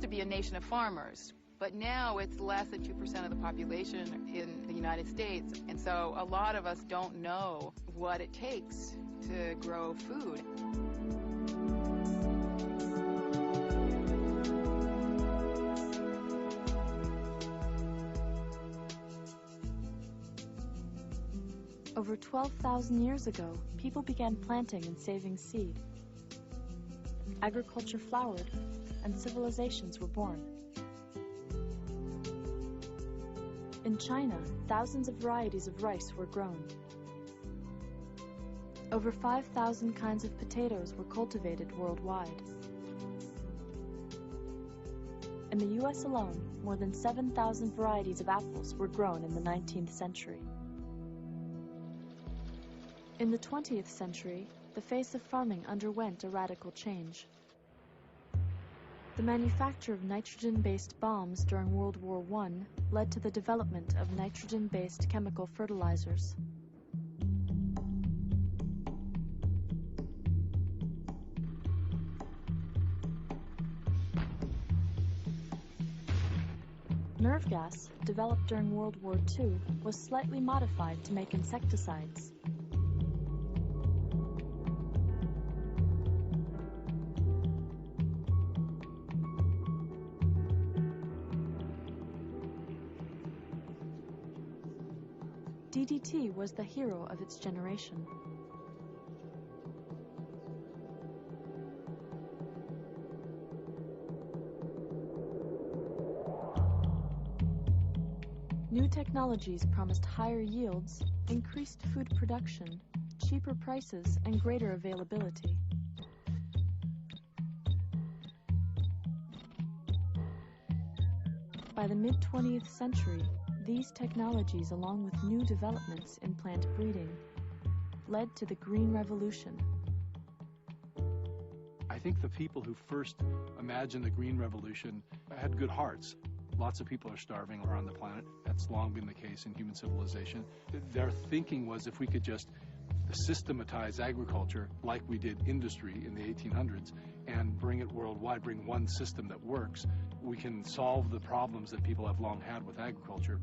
used to be a nation of farmers, but now it's less than 2% of the population in the United States, and so a lot of us don't know what it takes to grow food. Over 12,000 years ago, people began planting and saving seed. Agriculture flowered, and civilizations were born. In China, thousands of varieties of rice were grown. Over 5,000 kinds of potatoes were cultivated worldwide. In the US alone, more than 7,000 varieties of apples were grown in the 19th century. In the 20th century, the face of farming underwent a radical change. The manufacture of nitrogen-based bombs during World War I led to the development of nitrogen-based chemical fertilizers. Nerve gas, developed during World War II, was slightly modified to make insecticides. DDT was the hero of its generation. New technologies promised higher yields, increased food production, cheaper prices, and greater availability. By the mid-20th century, these technologies, along with new developments in plant breeding, led to the Green Revolution. I think the people who first imagined the Green Revolution had good hearts. Lots of people are starving around the planet. That's long been the case in human civilization. Their thinking was if we could just systematize agriculture like we did industry in the 1800s and bring it worldwide, bring one system that works, we can solve the problems that people have long had with agriculture.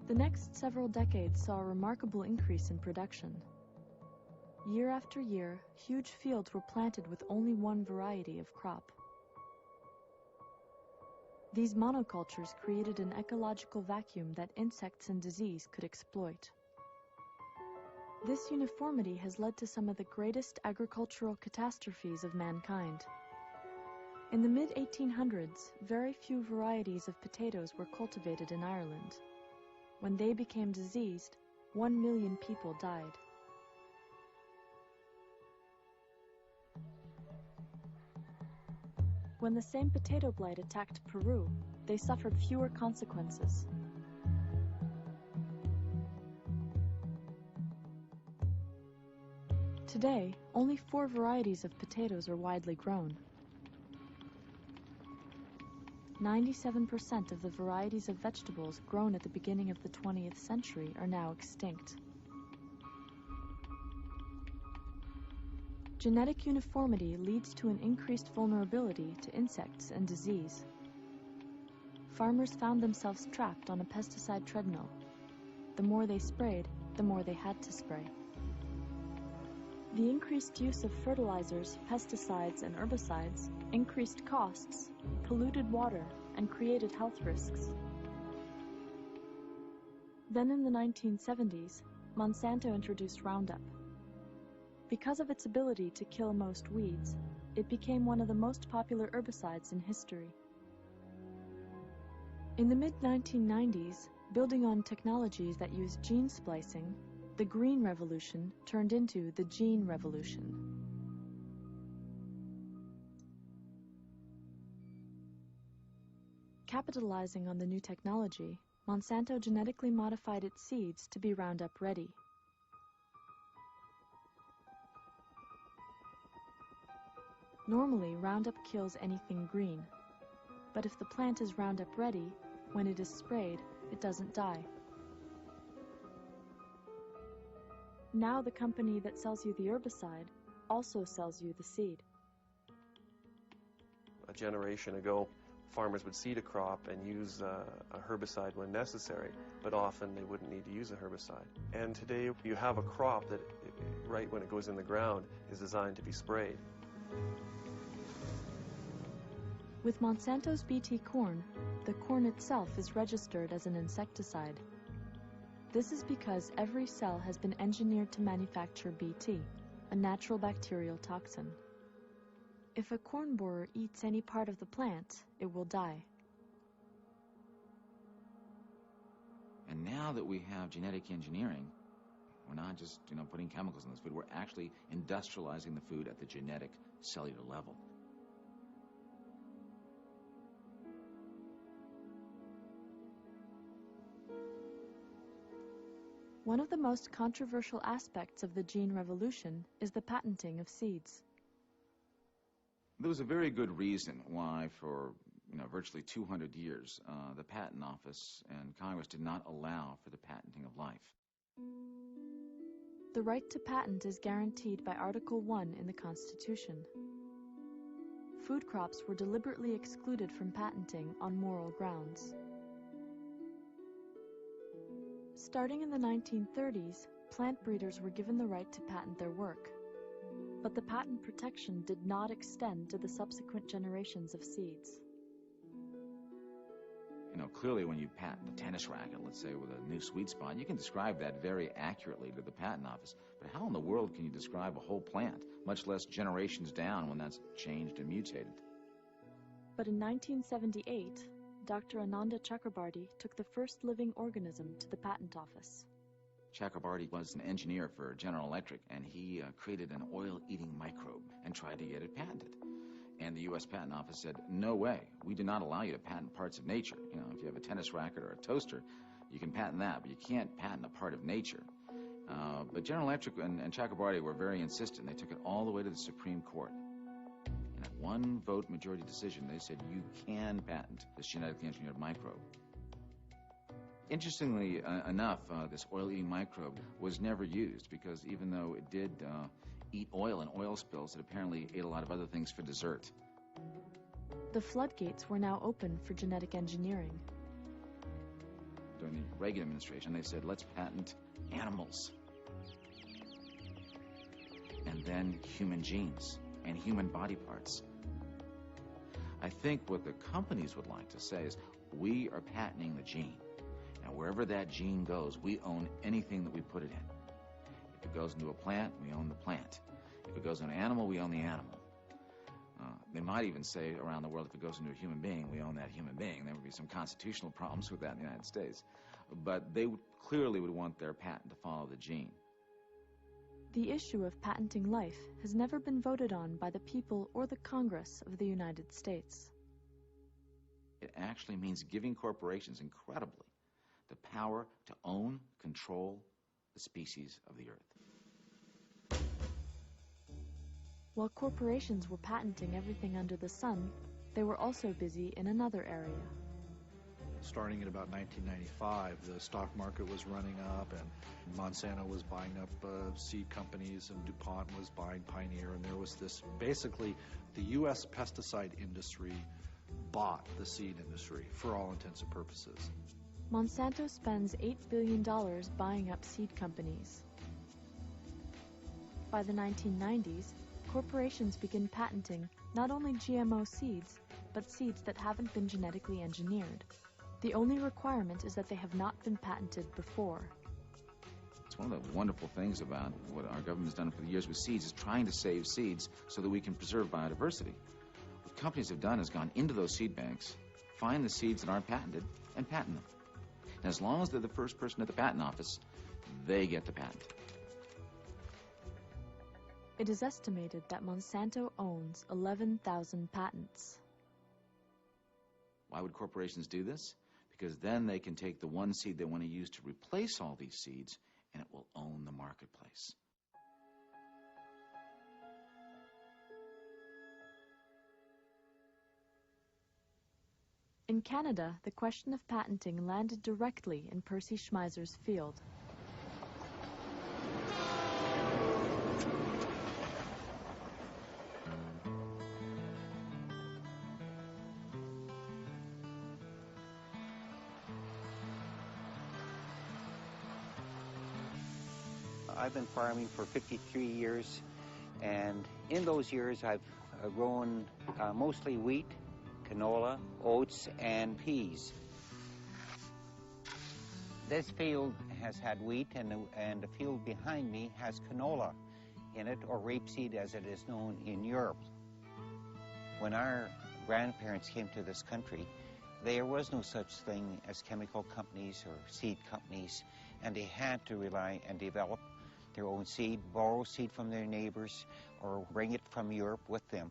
The next several decades saw a remarkable increase in production. Year after year, huge fields were planted with only one variety of crop. These monocultures created an ecological vacuum that insects and disease could exploit. This uniformity has led to some of the greatest agricultural catastrophes of mankind. In the mid-1800s, very few varieties of potatoes were cultivated in Ireland. When they became diseased, 1 million people died. When the same potato blight attacked Peru, they suffered fewer consequences. Today, only 4 varieties of potatoes are widely grown. 97% of the varieties of vegetables grown at the beginning of the 20th century are now extinct. Genetic uniformity leads to an increased vulnerability to insects and disease. Farmers found themselves trapped on a pesticide treadmill. The more they sprayed, the more they had to spray. The increased use of fertilizers, pesticides, and herbicides increased costs, polluted water, and created health risks. Then in the 1970s, Monsanto introduced Roundup. Because of its ability to kill most weeds, it became one of the most popular herbicides in history. In the mid-1990s, building on technologies that used gene splicing, the Green Revolution turned into the Gene Revolution. Capitalizing on the new technology, Monsanto genetically modified its seeds to be Roundup ready. Normally, Roundup kills anything green, but if the plant is Roundup ready, when it is sprayed, it doesn't die. Now the company that sells you the herbicide also sells you the seed. A generation ago, farmers would seed a crop and use a herbicide when necessary, but often they wouldn't need to use a herbicide. And today you have a crop that, right when it goes in the ground, is designed to be sprayed. With Monsanto's Bt corn, the corn itself is registered as an insecticide. This is because every cell has been engineered to manufacture Bt, a natural bacterial toxin. If a corn borer eats any part of the plant, it will die. And now that we have genetic engineering, we're not just, putting chemicals in this food, we're actually industrializing the food at the genetic cellular level. One of the most controversial aspects of the gene revolution is the patenting of seeds. There was a very good reason why for virtually 200 years the Patent Office and Congress did not allow for the patenting of life. The right to patent is guaranteed by Article 1 in the Constitution. Food crops were deliberately excluded from patenting on moral grounds. Starting in the 1930s, plant breeders were given the right to patent their work. But the patent protection did not extend to the subsequent generations of seeds. Clearly when you patent a tennis racket, let's say with a new sweet spot, you can describe that very accurately to the Patent Office. But how in the world can you describe a whole plant, much less generations down when that's changed and mutated? But in 1978, Dr. Ananda Chakrabarty took the first living organism to the Patent Office. Chakrabarty was an engineer for General Electric, and he created an oil-eating microbe and tried to get it patented. And the U.S. Patent Office said, no way, we do not allow you to patent parts of nature. If you have a tennis racket or a toaster, you can patent that, but you can't patent a part of nature. But General Electric and Chakrabarty were very insistent. They took it all the way to the Supreme Court. And at one vote majority decision, they said, you can patent this genetically engineered microbe. Interestingly enough, this oil-eating microbe was never used because even though it did eat oil and oil spills, it apparently ate a lot of other things for dessert. The floodgates were now open for genetic engineering. During the Reagan administration, they said, let's patent animals. And then human genes and human body parts. I think what the companies would like to say is, we are patenting the gene. Now, wherever that gene goes, we own anything that we put it in. If it goes into a plant, we own the plant. If it goes into an animal, we own the animal. They might even say around the world, if it goes into a human being, we own that human being. There would be some constitutional problems with that in the United States. But they clearly would want their patent to follow the gene. The issue of patenting life has never been voted on by the people or the Congress of the United States. It actually means giving corporations, incredibly, the power to own, control the species of the earth. While corporations were patenting everything under the sun, they were also busy in another area. Starting in about 1995, the stock market was running up, and Monsanto was buying up seed companies, and DuPont was buying Pioneer, and there was this, basically, the U.S. pesticide industry bought the seed industry for all intents and purposes. Monsanto spends $8 billion buying up seed companies. By the 1990s, corporations begin patenting not only GMO seeds, but seeds that haven't been genetically engineered. The only requirement is that they have not been patented before. It's one of the wonderful things about what our government has done for the years with seeds is trying to save seeds so that we can preserve biodiversity. What companies have done is gone into those seed banks, find the seeds that aren't patented, and patent them. And as long as they're the first person at the patent office, they get the patent. It is estimated that Monsanto owns 11,000 patents. Why would corporations do this? Because then they can take the one seed they want to use to replace all these seeds, and it will own the marketplace. In Canada, the question of patenting landed directly in Percy Schmeizer's field. I've been farming for 53 years, and in those years I've grown mostly wheat, canola, oats, and peas. This field has had wheat, and the field behind me has canola in it, or rapeseed as it is known in Europe. When our grandparents came to this country, there was no such thing as chemical companies or seed companies, and they had to rely and develop their own seed, borrow seed from their neighbors, or bring it from Europe with them.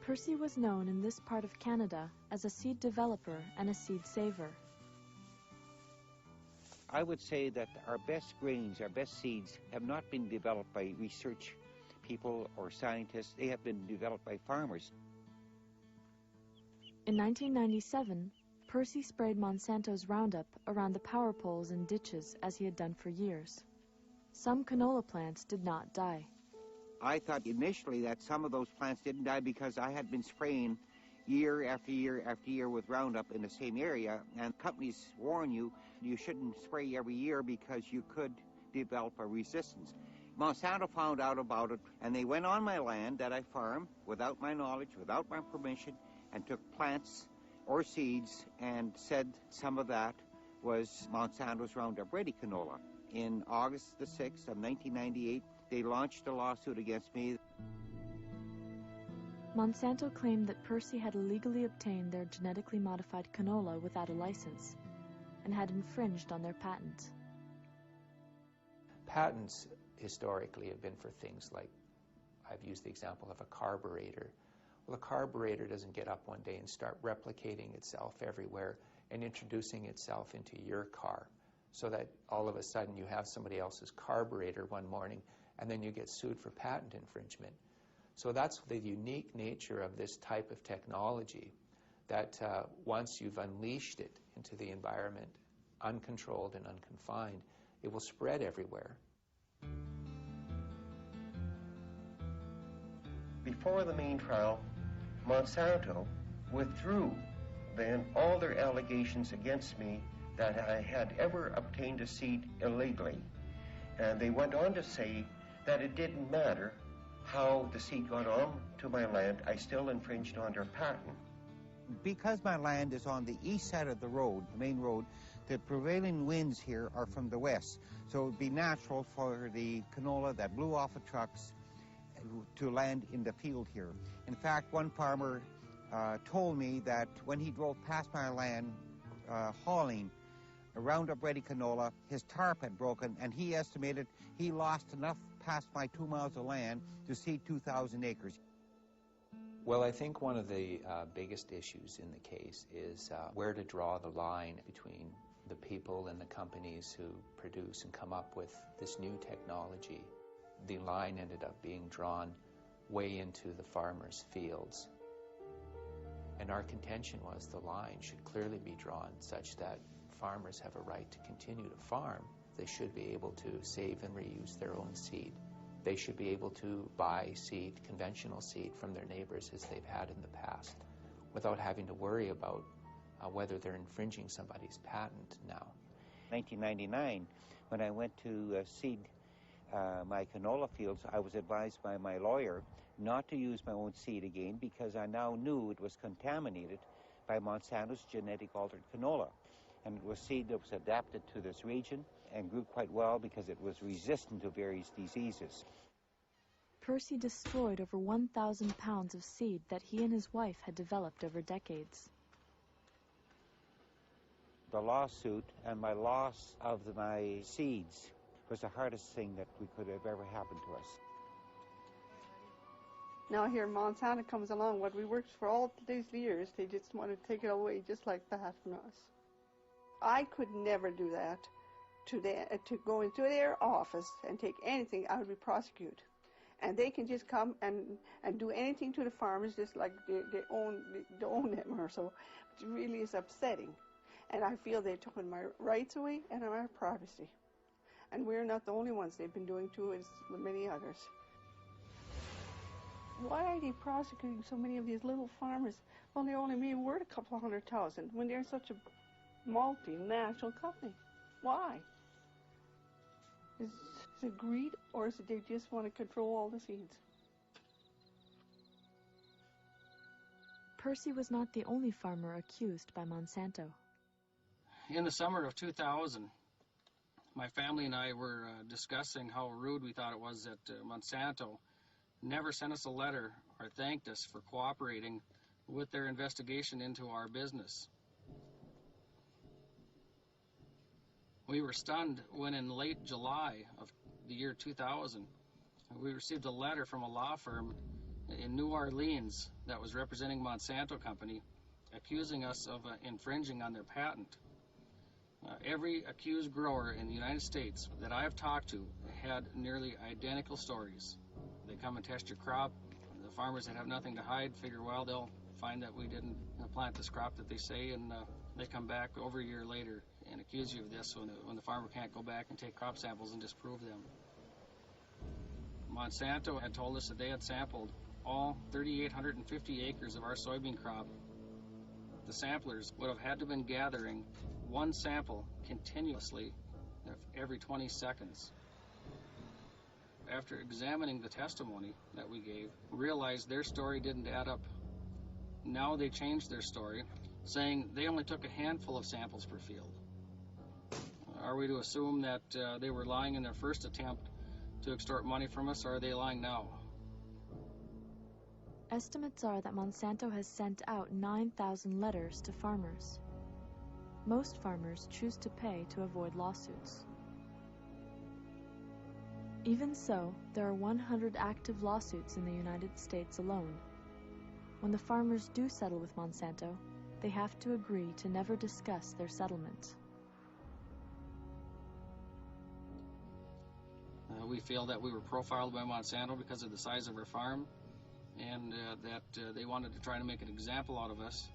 Percy was known in this part of Canada as a seed developer and a seed saver. I would say that our best grains, our best seeds, have not been developed by research people or scientists. They have been developed by farmers. In 1997, Percy sprayed Monsanto's Roundup around the power poles and ditches as he had done for years. Some canola plants did not die. I thought initially that some of those plants didn't die because I had been spraying year after year after year with Roundup in the same area, and companies warn you you shouldn't spray every year because you could develop a resistance. Monsanto found out about it, and they went on my land that I farm without my knowledge, without my permission, and took plants or seeds and said some of that was Monsanto's Roundup Ready canola. In August the 6th of 1998, they launched a lawsuit against me. Monsanto claimed that Percy had illegally obtained their genetically modified canola without a license and had infringed on their patent. Patents historically have been for things like, I've used the example of a carburetor. Well, a carburetor doesn't get up one day and start replicating itself everywhere and introducing itself into your car so that all of a sudden you have somebody else's carburetor one morning and then you get sued for patent infringement. So that's the unique nature of this type of technology, that once you've unleashed it into the environment, uncontrolled and unconfined, it will spread everywhere. Before the main trial, Monsanto withdrew then all their allegations against me that I had ever obtained a seed illegally. And they went on to say that it didn't matter how the seed got on to my land, I still infringed on their patent. Because my land is on the east side of the road, the main road, the prevailing winds here are from the west. So it would be natural for the canola that blew off of trucks to land in the field here. In fact, one farmer told me that when he drove past my land hauling a Roundup Ready canola, his tarp had broken, and he estimated he lost enough past my 2 miles of land to seed 2,000 acres. Well, I think one of the biggest issues in the case is where to draw the line between the people and the companies who produce and come up with this new technology. The line ended up being drawn way into the farmers' fields. And our contention was the line should clearly be drawn such that farmers have a right to continue to farm. They should be able to save and reuse their own seed. They should be able to buy seed, conventional seed, from their neighbors as they've had in the past, without having to worry about whether they're infringing somebody's patent now. 1999, when I went to seed my canola fields, I was advised by my lawyer not to use my own seed again because I now knew it was contaminated by Monsanto's genetic altered canola. And it was seed that was adapted to this region and grew quite well because it was resistant to various diseases. Percy destroyed over 1,000 pounds of seed that he and his wife had developed over decades. The lawsuit and my loss of my seeds was the hardest thing that could have ever happened to us. Now here Monsanto comes along, what we worked for all these years, they just want to take it away just like that from us. I could never do that. To go into their office and take anything, I would be prosecuted. And they can just come and do anything to the farmers just like they own them or so. It really is upsetting. And I feel they've taken my rights away and my privacy. And we're not the only ones. They've been doing too, as many others. Why are they prosecuting so many of these little farmers? Well, they're only being worth a couple of 100,000 when they're such a multinational company. Why? Is it greed, or is it they just want to control all the seeds? Percy was not the only farmer accused by Monsanto. In the summer of 2000, my family and I were discussing how rude we thought it was that Monsanto never sent us a letter or thanked us for cooperating with their investigation into our business. We were stunned when in late July of the year 2000, we received a letter from a law firm in New Orleans that was representing Monsanto Company, accusing us of infringing on their patent. Every accused grower in the United States that I have talked to had nearly identical stories. They come and test your crop. The farmers that have nothing to hide figure, well, they'll find that we didn't plant this crop that they say, and they come back over a year later and accuse you of this when the farmer can't go back and take crop samples and disprove them. Monsanto had told us that they had sampled all 3,850 acres of our soybean crop. The samplers would have had to have been gathering one sample continuously every 20 seconds. After examining the testimony that we gave, realized their story didn't add up. Now they changed their story, saying they only took a handful of samples per field. Are we to assume that they were lying in their first attempt to extort money from us, or are they lying now? Estimates are that Monsanto has sent out 9,000 letters to farmers. Most farmers choose to pay to avoid lawsuits. Even so, there are 100 active lawsuits in the United States alone. When the farmers do settle with Monsanto, they have to agree to never discuss their settlement. We feel that we were profiled by Monsanto because of the size of our farm, and that they wanted to try to make an example out of us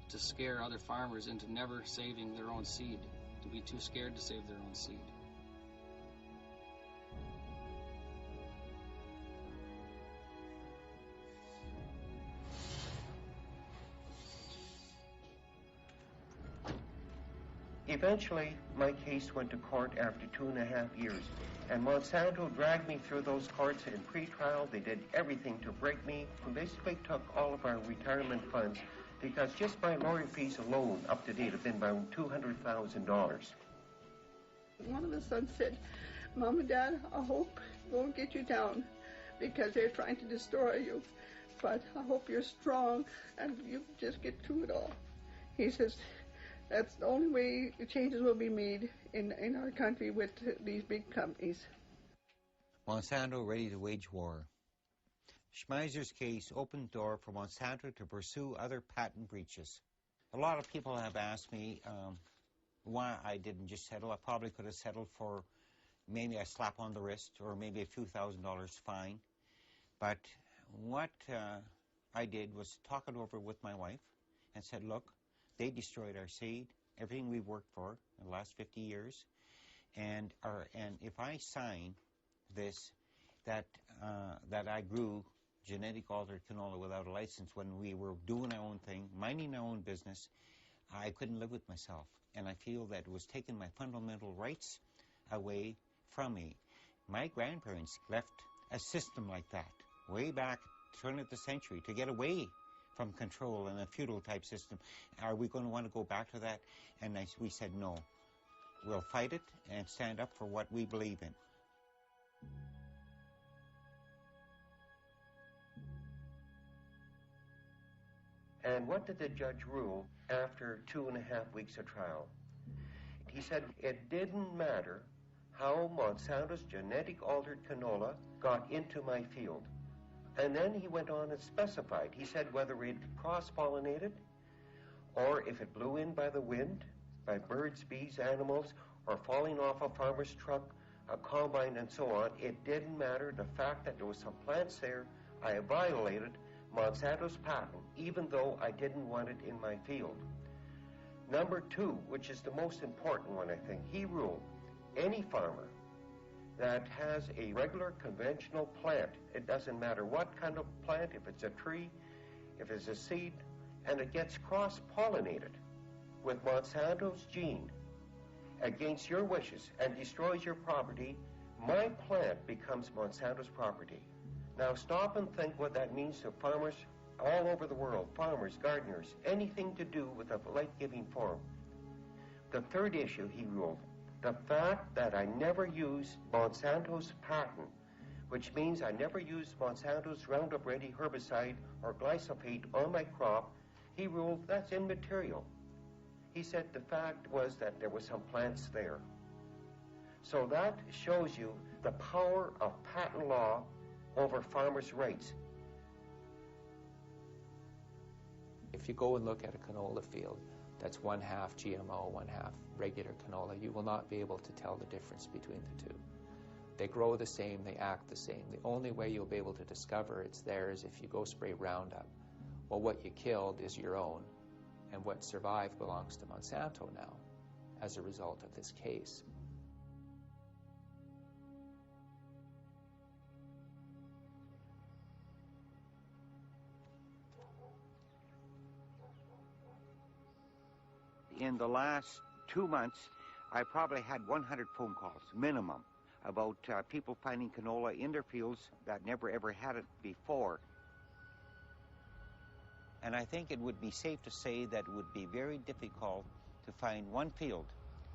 to scare other farmers into never saving their own seed, to be too scared to save their own seed. Eventually, my case went to court after 2.5 years, and Monsanto dragged me through those courts in pretrial. They did everything to break me, and basically took all of our retirement funds, because just my lawyer fees alone, up to date, have been about $200,000. One of the sons said, "Mom and Dad, I hope it won't get you down, because they're trying to destroy you. But I hope you're strong and you just get through it all." He says, that's the only way the changes will be made in our country with these big companies. Monsanto ready to wage war. Schmeizer's case opened the door for Monsanto to pursue other patent breaches. A lot of people have asked me why I didn't just settle. I probably could have settled for maybe a slap on the wrist or maybe a few $1,000s fine. But what I did was talk it over with my wife and said, look, they destroyed our seed, everything we've worked for in the last 50 years, and if I sign this, that I grew genetic altered canola without a license when we were doing our own thing, minding our own business, I couldn't live with myself, and I feel that it was taking my fundamental rights away from me. My grandparents left a system like that way back turn of the century to get away from control and a feudal type system. Are we going to want to go back to that? And we said no. We'll fight it and stand up for what we believe in. And what did the judge rule after 2.5 weeks of trial? He said it didn't matter how Monsanto's genetic altered canola got into my field. And then he went on and specified. He said whether it cross-pollinated or if it blew in by the wind, by birds, bees, animals, or falling off a farmer's truck, a combine, and so on, it didn't matter. The fact that there was some plants there, I violated Monsanto's patent, even though I didn't want it in my field. Number 2, which is the most important one, I think, he ruled any farmer that has a regular conventional plant, it doesn't matter what kind of plant, if it's a tree, if it's a seed, and it gets cross-pollinated with Monsanto's gene against your wishes and destroys your property, my plant becomes Monsanto's property. Now stop and think what that means to farmers all over the world, farmers, gardeners, anything to do with a life-giving form. The third issue he ruled, the fact that I never use Monsanto's patent, which means I never use Monsanto's Roundup Ready herbicide or glyphosate on my crop, he ruled that's immaterial. He said the fact was that there were some plants there. So that shows you the power of patent law over farmers' rights. If you go and look at a canola field that's 1/2 GMO, 1/2 regular canola, you will not be able to tell the difference between the two. They grow the same, they act the same. The only way you'll be able to discover it's there is if you go spray Roundup. Well, what you killed is your own, and what survived belongs to Monsanto now as a result of this case. In the last 2 months, I probably had 100 phone calls, minimum, about people finding canola in their fields that never ever had it before. And I think it would be safe to say that it would be very difficult to find one field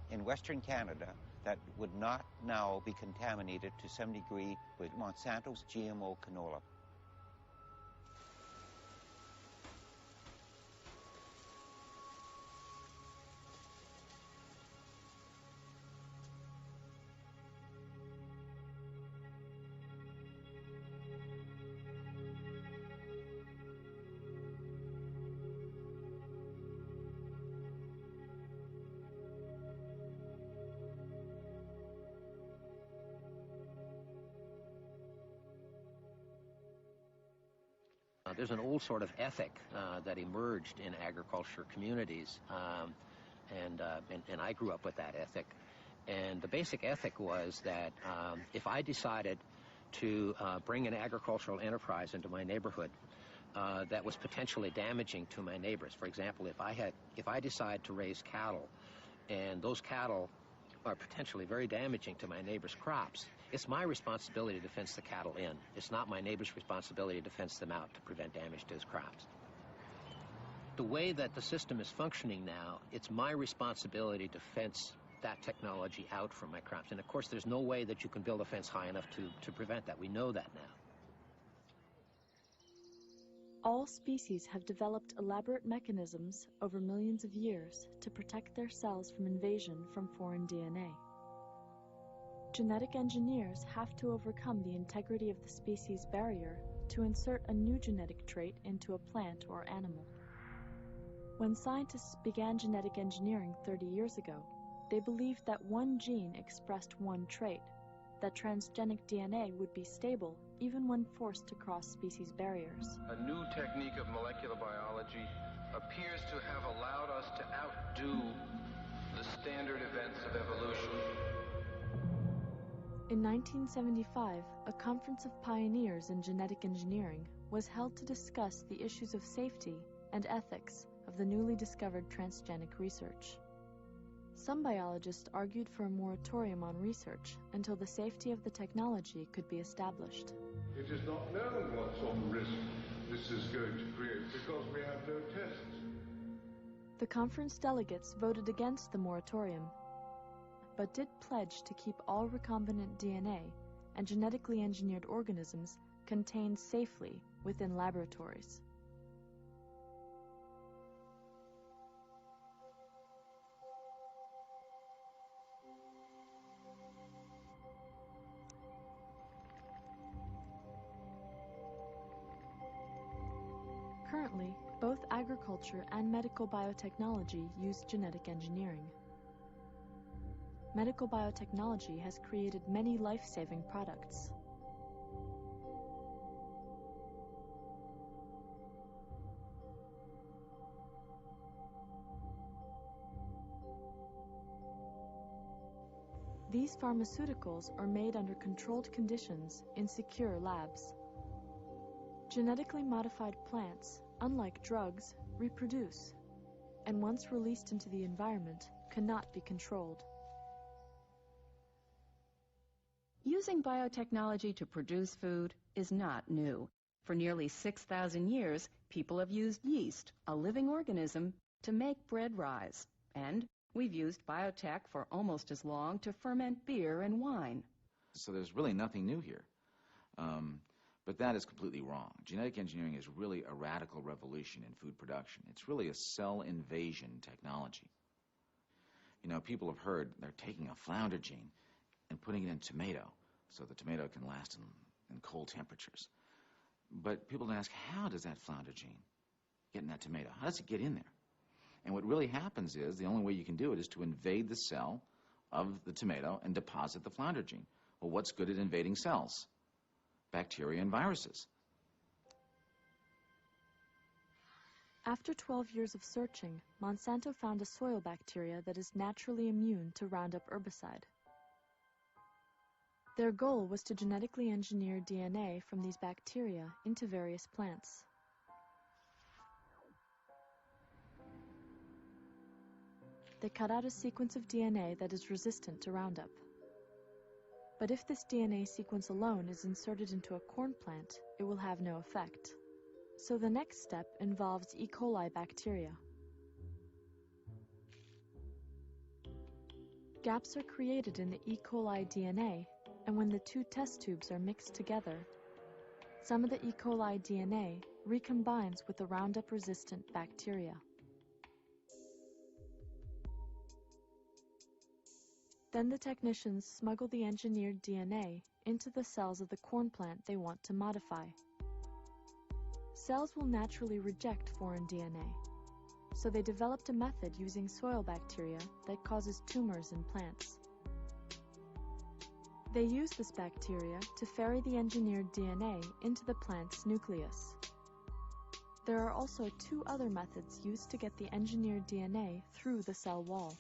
in Western Canada that would not now be contaminated to some degree with Monsanto's GMO canola. There's an old sort of ethic that emerged in agriculture communities, and I grew up with that ethic. And the basic ethic was that if I decided to bring an agricultural enterprise into my neighborhood that was potentially damaging to my neighbors, for example, if I decide to raise cattle, and those cattle are potentially very damaging to my neighbor's crops, it's my responsibility to fence the cattle in. It's not my neighbor's responsibility to fence them out to prevent damage to his crops. The way that the system is functioning now, it's my responsibility to fence that technology out from my crops. And of course, there's no way that you can build a fence high enough to prevent that. We know that now. All species have developed elaborate mechanisms over millions of years to protect their cells from invasion from foreign DNA. Genetic engineers have to overcome the integrity of the species barrier to insert a new genetic trait into a plant or animal. When scientists began genetic engineering 30 years ago, they believed that one gene expressed one trait, that transgenic DNA would be stable even when forced to cross species barriers. A new technique of molecular biology appears to have allowed us to outdo the standard events of evolution. In 1975, a conference of pioneers in genetic engineering was held to discuss the issues of safety and ethics of the newly discovered transgenic research. Some biologists argued for a moratorium on research until the safety of the technology could be established. It is not known what sort of risk this is going to create because we have no tests. The conference delegates voted against the moratorium, but did pledge to keep all recombinant DNA and genetically engineered organisms contained safely within laboratories. Currently, both agriculture and medical biotechnology use genetic engineering. Medical biotechnology has created many life-saving products. These pharmaceuticals are made under controlled conditions in secure labs. Genetically modified plants, unlike drugs, reproduce, and once released into the environment, cannot be controlled. Using biotechnology to produce food is not new. For nearly 6,000 years, people have used yeast, a living organism, to make bread rise. And we've used biotech for almost as long to ferment beer and wine. So there's really nothing new here. But that is completely wrong. Genetic engineering is really a radical revolution in food production. It's really a cell invasion technology. You know, people have heard they're taking a flounder gene and putting it in tomato so the tomato can last in cold temperatures. But people don't ask, how does that flounder gene get in that tomato? How does it get in there? And what really happens is the only way you can do it is to invade the cell of the tomato and deposit the flounder gene. Well, what's good at invading cells? Bacteria and viruses. After 12 years of searching, Monsanto found a soil bacteria that is naturally immune to Roundup herbicide. Their goal was to genetically engineer DNA from these bacteria into various plants. They cut out a sequence of DNA that is resistant to Roundup. But if this DNA sequence alone is inserted into a corn plant, it will have no effect. So the next step involves E. coli bacteria. Gaps are created in the E. coli DNA, and when the two test tubes are mixed together, some of the E. coli DNA recombines with the Roundup-resistant bacteria. Then the technicians smuggle the engineered DNA into the cells of the corn plant they want to modify. Cells will naturally reject foreign DNA, so they developed a method using soil bacteria that causes tumors in plants. They use this bacteria to ferry the engineered DNA into the plant's nucleus. There are also two other methods used to get the engineered DNA through the cell wall.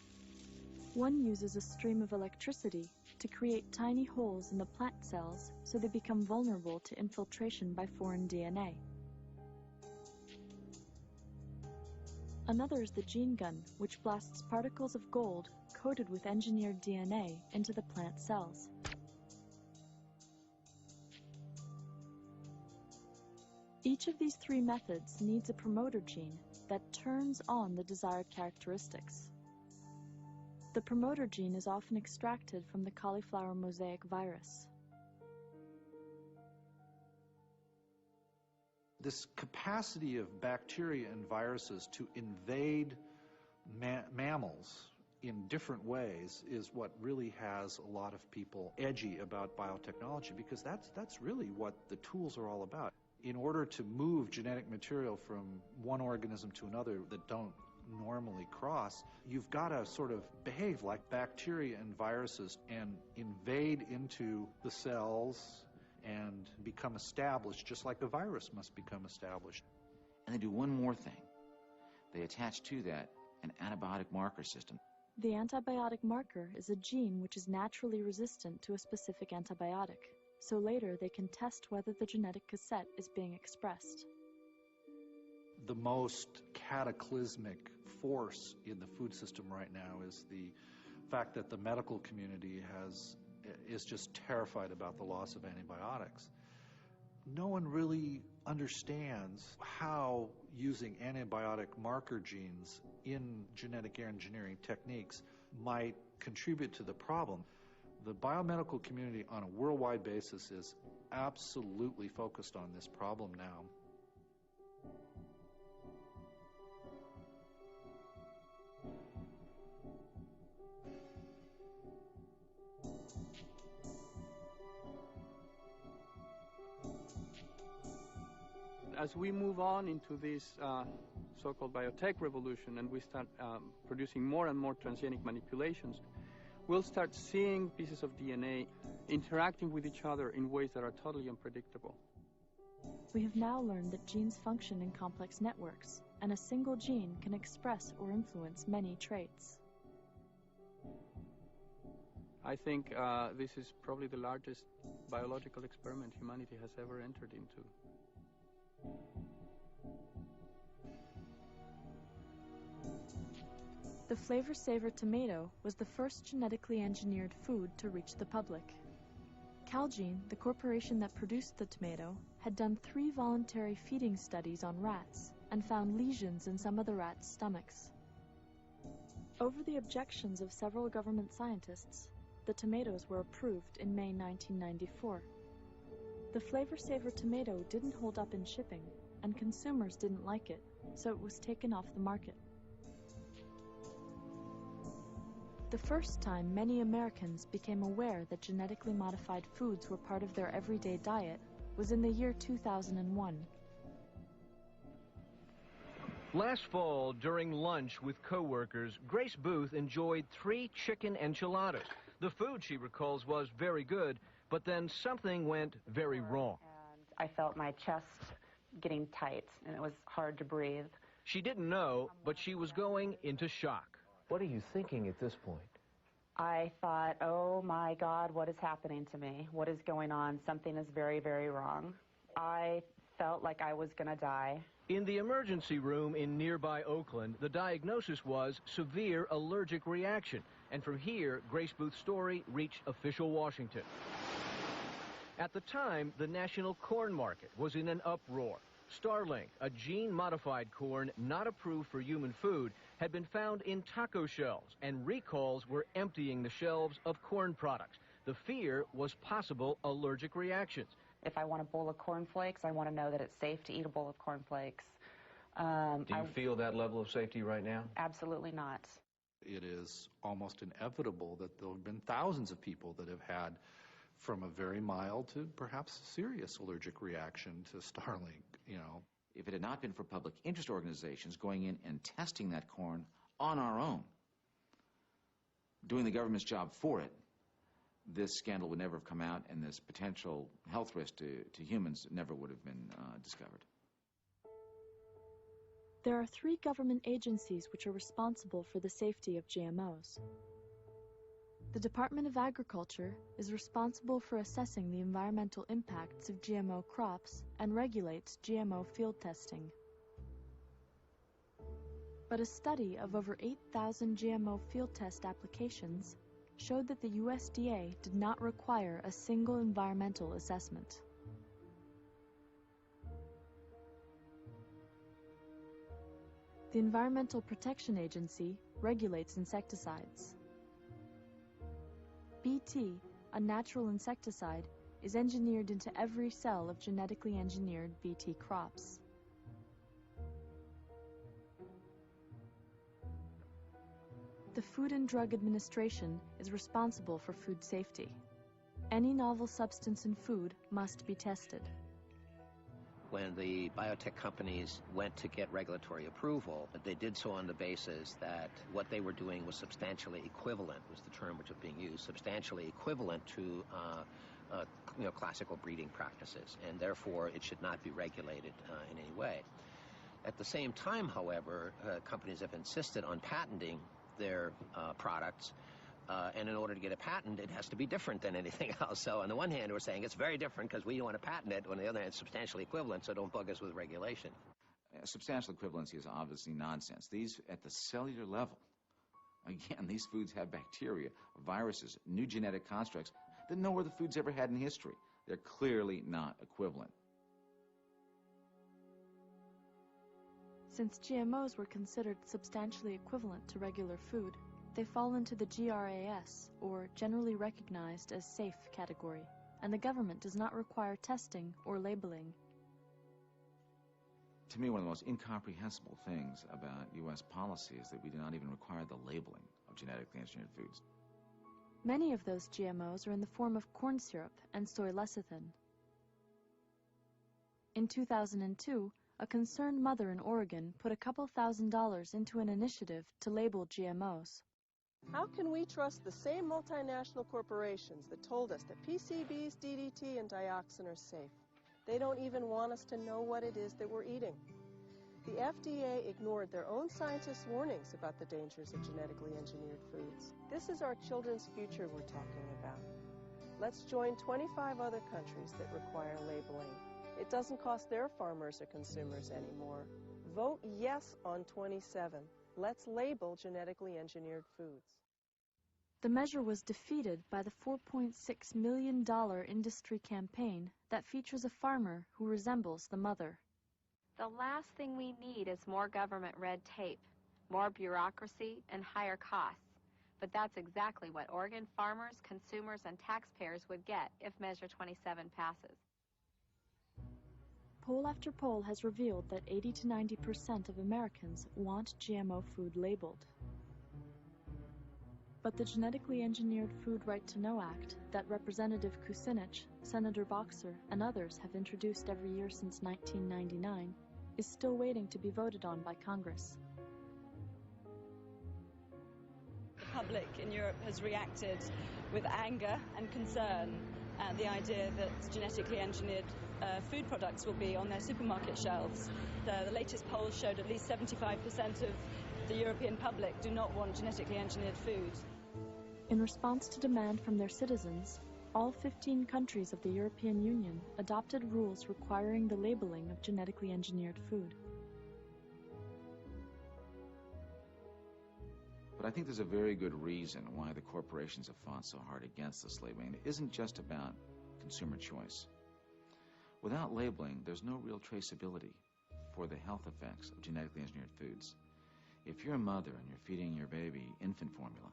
One uses a stream of electricity to create tiny holes in the plant cells so they become vulnerable to infiltration by foreign DNA. Another is the gene gun, which blasts particles of gold coated with engineered DNA into the plant cells. Each of these three methods needs a promoter gene that turns on the desired characteristics. The promoter gene is often extracted from the cauliflower mosaic virus. This capacity of bacteria and viruses to invade mammals in different ways is what really has a lot of people edgy about biotechnology, because that's really what the tools are all about. In order to move genetic material from one organism to another that don't normally cross, you've got to sort of behave like bacteria and viruses and invade into the cells and become established, just like a virus must become established. And they do one more thing. They attach to that an antibiotic marker system. The antibiotic marker is a gene which is naturally resistant to a specific antibiotic, so later they can test whether the genetic cassette is being expressed. The most cataclysmic force in the food system right now is the fact that the medical community is just terrified about the loss of antibiotics. No one really understands how using antibiotic marker genes in genetic engineering techniques might contribute to the problem. The biomedical community on a worldwide basis is absolutely focused on this problem now. As we move on into this so-called biotech revolution and we start producing more and more transgenic manipulations, we'll start seeing pieces of DNA interacting with each other in ways that are totally unpredictable. We have now learned that genes function in complex networks, and a single gene can express or influence many traits. I think this is probably the largest biological experiment humanity has ever entered into. The Flavor Saver tomato was the first genetically engineered food to reach the public. Calgene, the corporation that produced the tomato, had done 3 voluntary feeding studies on rats and found lesions in some of the rats' stomachs. Over the objections of several government scientists, the tomatoes were approved in May 1994. The flavor-saver tomato didn't hold up in shipping, and consumers didn't like it, so it was taken off the market. The first time many Americans became aware that genetically modified foods were part of their everyday diet was in the year 2001. Last fall, during lunch with co-workers, Grace Booth enjoyed 3 chicken enchiladas. The food, she recalls, was very good, but then something went very wrong. I felt my chest getting tight, and it was hard to breathe. She didn't know, but she was going into shock. What are you thinking at this point? I thought, oh my God, what is happening to me? What is going on? Something is very, very wrong. I felt like I was going to die. In the emergency room in nearby Oakland, the diagnosis was severe allergic reaction. And from here, Grace Booth's story reached official Washington. At the time, the national corn market was in an uproar. Starling, a gene-modified corn not approved for human food, had been found in taco shells, and recalls were emptying the shelves of corn products. The fear was possible allergic reactions. If I want a bowl of cornflakes, I want to know that it's safe to eat a bowl of cornflakes. Do you feel that level of safety right now? Absolutely not. It is almost inevitable that there have been thousands of people that have had from a very mild to perhaps serious allergic reaction to Starling, you know. If it had not been for public interest organizations going in and testing that corn on our own, doing the government's job for it, this scandal would never have come out, and this potential health risk to humans never would have been discovered. There are 3 government agencies which are responsible for the safety of GMOs. The Department of Agriculture is responsible for assessing the environmental impacts of GMO crops and regulates GMO field testing. But a study of over 8,000 GMO field test applications showed that the USDA did not require a single environmental assessment. The Environmental Protection Agency regulates insecticides. BT, a natural insecticide, is engineered into every cell of genetically engineered BT crops. The Food and Drug Administration is responsible for food safety. Any novel substance in food must be tested. When the biotech companies went to get regulatory approval, they did so on the basis that what they were doing was substantially equivalent, was the term which was being used, substantially equivalent to classical breeding practices, and therefore it should not be regulated in any way. At the same time, however, companies have insisted on patenting their products, and in order to get a patent, it has to be different than anything else. So on the one hand, we're saying it's very different because we don't want to patent it. On the other hand, it's substantially equivalent, so don't bug us with regulation. Substantial equivalency is obviously nonsense. These, at the cellular level, again, these foods have bacteria, viruses, new genetic constructs that no other foods ever had in history. They're clearly not equivalent. Since GMOs were considered substantially equivalent to regular food, they fall into the GRAS, or Generally Recognized as Safe category, and the government does not require testing or labeling. To me, one of the most incomprehensible things about U.S. policy is that we do not even require the labeling of genetically engineered foods. Many of those GMOs are in the form of corn syrup and soy lecithin. In 2002, a concerned mother in Oregon put a couple $1,000s into an initiative to label GMOs. How can we trust the same multinational corporations that told us that PCBs, DDT, and dioxin are safe? They don't even want us to know what it is that we're eating. The FDA ignored their own scientists' warnings about the dangers of genetically engineered foods. This is our children's future we're talking about. Let's join 25 other countries that require labeling. It doesn't cost their farmers or consumers anymore. Vote yes on 27. Let's label genetically engineered foods. The measure was defeated by the $4.6 million industry campaign that features a farmer who resembles the mother. The last thing we need is more government red tape, more bureaucracy, and higher costs. But that's exactly what Oregon farmers, consumers, and taxpayers would get if Measure 27 passes. Poll after poll has revealed that 80 to 90% of Americans want GMO food labeled. But the Genetically Engineered Food Right to Know Act that Representative Kucinich, Senator Boxer, and others have introduced every year since 1999 is still waiting to be voted on by Congress. The public in Europe has reacted with anger and concern at the idea that genetically engineered food products will be on their supermarket shelves. The latest polls showed at least 75% of the European public do not want genetically engineered food. In response to demand from their citizens, all 15 countries of the European Union adopted rules requiring the labeling of genetically engineered food. But I think there's a very good reason why the corporations have fought so hard against this labeling. It isn't just about consumer choice. Without labeling, there's no real traceability for the health effects of genetically engineered foods. If you're a mother and you're feeding your baby infant formula,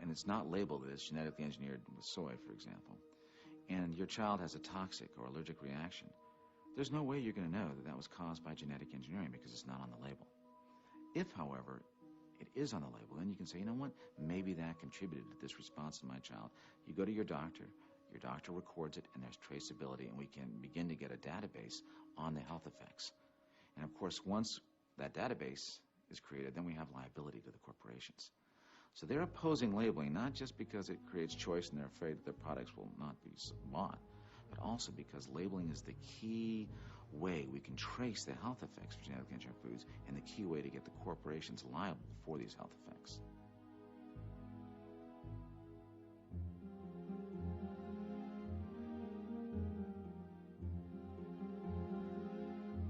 and it's not labeled as genetically engineered with soy, for example, and your child has a toxic or allergic reaction, there's no way you're going to know that that was caused by genetic engineering because it's not on the label. If, however, it is on the label, then you can say, you know what, maybe that contributed to this response in my child. You go to your doctor records it, and there's traceability, and we can begin to get a database on the health effects. And of course, once that database is created, then we have liability to the corporations. So they're opposing labeling, not just because it creates choice and they're afraid that their products will not be bought, but also because labeling is the key way we can trace the health effects of genetically engineered foods and the key way to get the corporations liable for these health effects.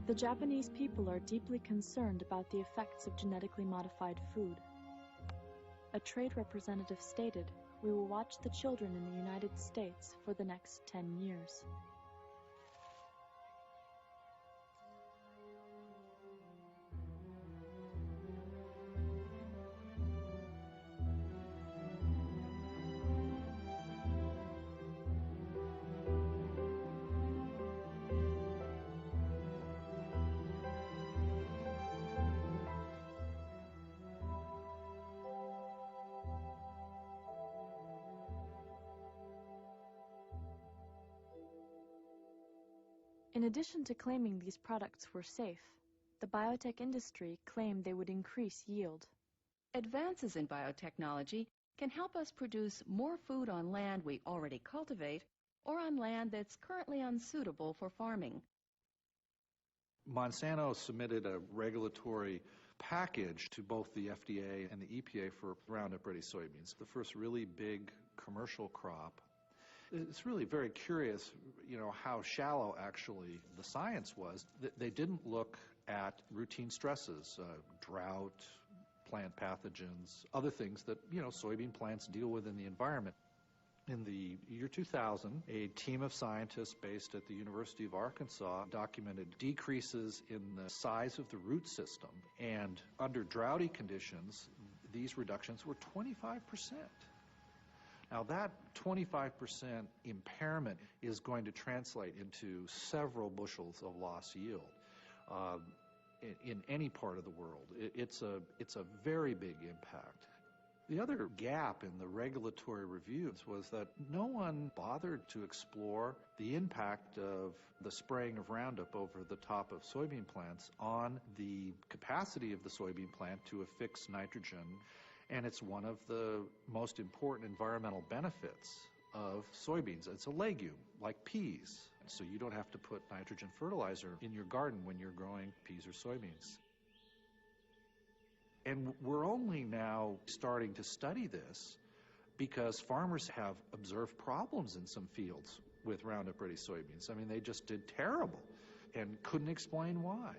The Japanese people are deeply concerned about the effects of genetically modified food. A trade representative stated, "We will watch the children in the United States for the next 10 years." In addition to claiming these products were safe, the biotech industry claimed they would increase yield. Advances in biotechnology can help us produce more food on land we already cultivate or on land that's currently unsuitable for farming. Monsanto submitted a regulatory package to both the FDA and the EPA for Roundup Ready soybeans, the first really big commercial crop. It's really very curious, how shallow actually the science was. They didn't look at routine stresses, drought, plant pathogens, other things that, soybean plants deal with in the environment. In the year 2000, a team of scientists based at the University of Arkansas documented decreases in the size of the root system. And under droughty conditions, these reductions were 25%. Now, that 25% impairment is going to translate into several bushels of lost yield in any part of the world. It's a very big impact. The other gap in the regulatory reviews was that no one bothered to explore the impact of the spraying of Roundup over the top of soybean plants on the capacity of the soybean plant to affix nitrogen. And it's one of the most important environmental benefits of soybeans. It's a legume, like peas, so you don't have to put nitrogen fertilizer in your garden when you're growing peas or soybeans. And we're only now starting to study this because farmers have observed problems in some fields with Roundup Ready soybeans. I mean, they just did terrible and couldn't explain why.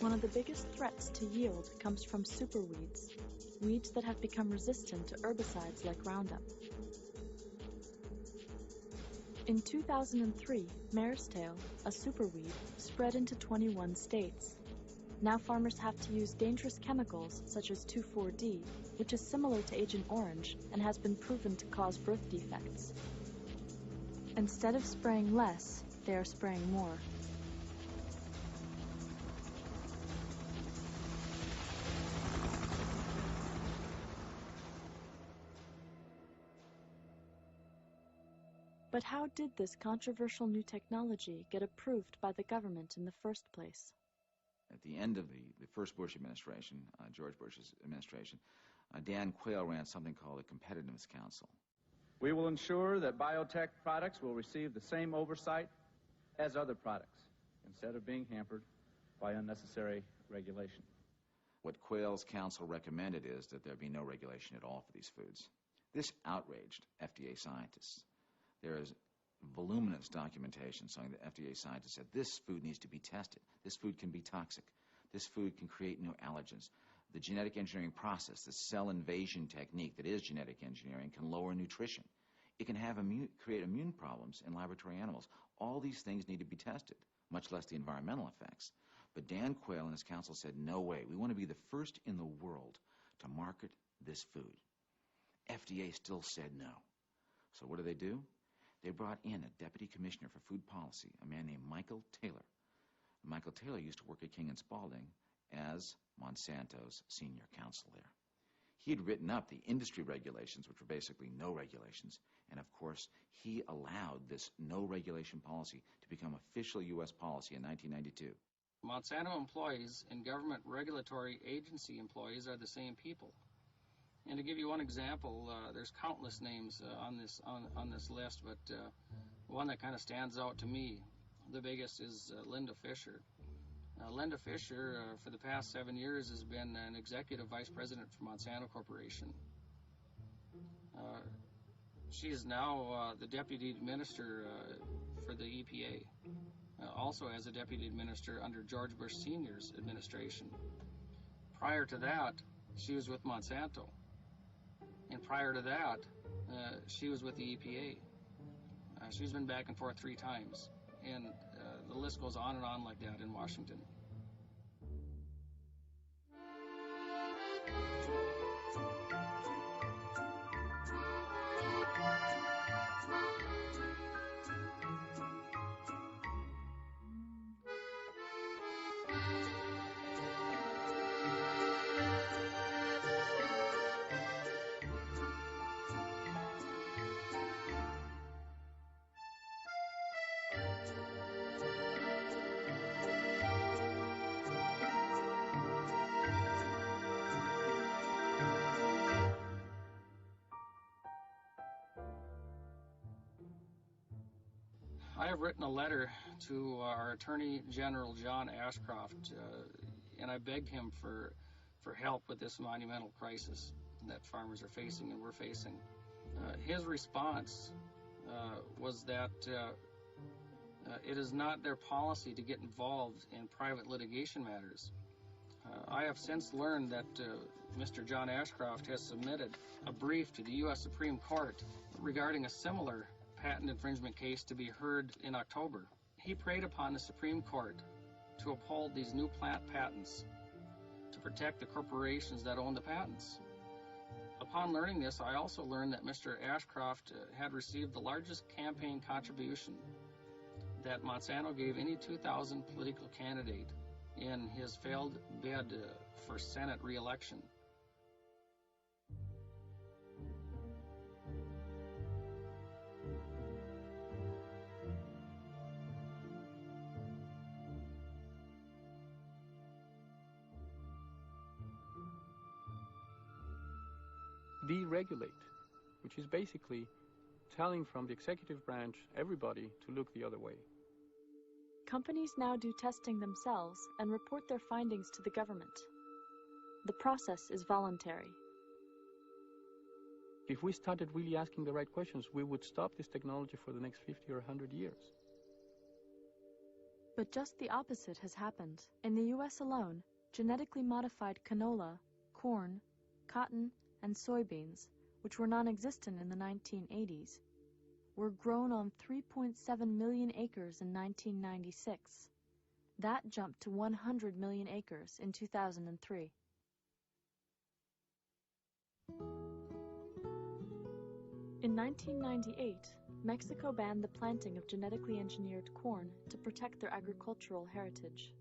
One of the biggest threats to yield comes from superweeds, weeds that have become resistant to herbicides like Roundup. In 2003, mare's tail, a superweed, spread into 21 states. Now farmers have to use dangerous chemicals such as 2,4-D, which is similar to Agent Orange and has been proven to cause birth defects. Instead of spraying less, they are spraying more. But how did this controversial new technology get approved by the government in the first place? At the end of the first Bush administration, George Bush's administration, Dan Quayle ran something called the Competitiveness Council. We will ensure that biotech products will receive the same oversight as other products, instead of being hampered by unnecessary regulation. What Quayle's council recommended is that there be no regulation at all for these foods. This outraged FDA scientists. There is voluminous documentation showing that FDA scientists said this food needs to be tested. This food can be toxic. This food can create new allergens. The genetic engineering process, the cell invasion technique that is genetic engineering, can lower nutrition. It can create immune problems in laboratory animals. All these things need to be tested, much less the environmental effects. But Dan Quayle and his council said, no way. We want to be the first in the world to market this food. FDA still said no. So what do? They brought in a deputy commissioner for food policy, a man named Michael Taylor. Michael Taylor used to work at King & Spalding as Monsanto's senior counsel there. He had written up the industry regulations, which were basically no regulations, and of course he allowed this no regulation policy to become official U.S. policy in 1992. Monsanto employees and government regulatory agency employees are the same people. And to give you one example, there's countless names on this list, but one that kind of stands out to me, the biggest, is Linda Fisher. Linda Fisher, for the past 7 years, has been an executive vice president for Monsanto Corporation. She is now the deputy administrator for the EPA, also as a deputy administrator under George Bush Sr.'s administration. Prior to that, she was with Monsanto. And prior to that, she was with the EPA. She's been back and forth 3 times. And the list goes on and on like that in Washington. I have written a letter to our Attorney General, John Ashcroft, and I begged him for help with this monumental crisis that farmers are facing and we're facing. His response was that it is not their policy to get involved in private litigation matters. I have since learned that Mr. John Ashcroft has submitted a brief to the U.S. Supreme Court regarding a similar patent infringement case to be heard in October. He preyed upon the Supreme Court to uphold these new plant patents to protect the corporations that own the patents. Upon learning this, I also learned that Mr. Ashcroft had received the largest campaign contribution that Monsanto gave any 2000 political candidate in his failed bid for Senate re-election. Deregulate, which is basically telling from the executive branch everybody to look the other way. Companies now do testing themselves and report their findings to the government. The process is voluntary. If we started really asking the right questions, we would stop this technology for the next 50 or 100 years. But just the opposite has happened. In the US alone, genetically modified canola, corn, cotton, and soybeans, which were non-existent in the 1980s, were grown on 3.7 million acres in 1996. That jumped to 100 million acres in 2003. In 1998, Mexico banned the planting of genetically engineered corn to protect their agricultural heritage.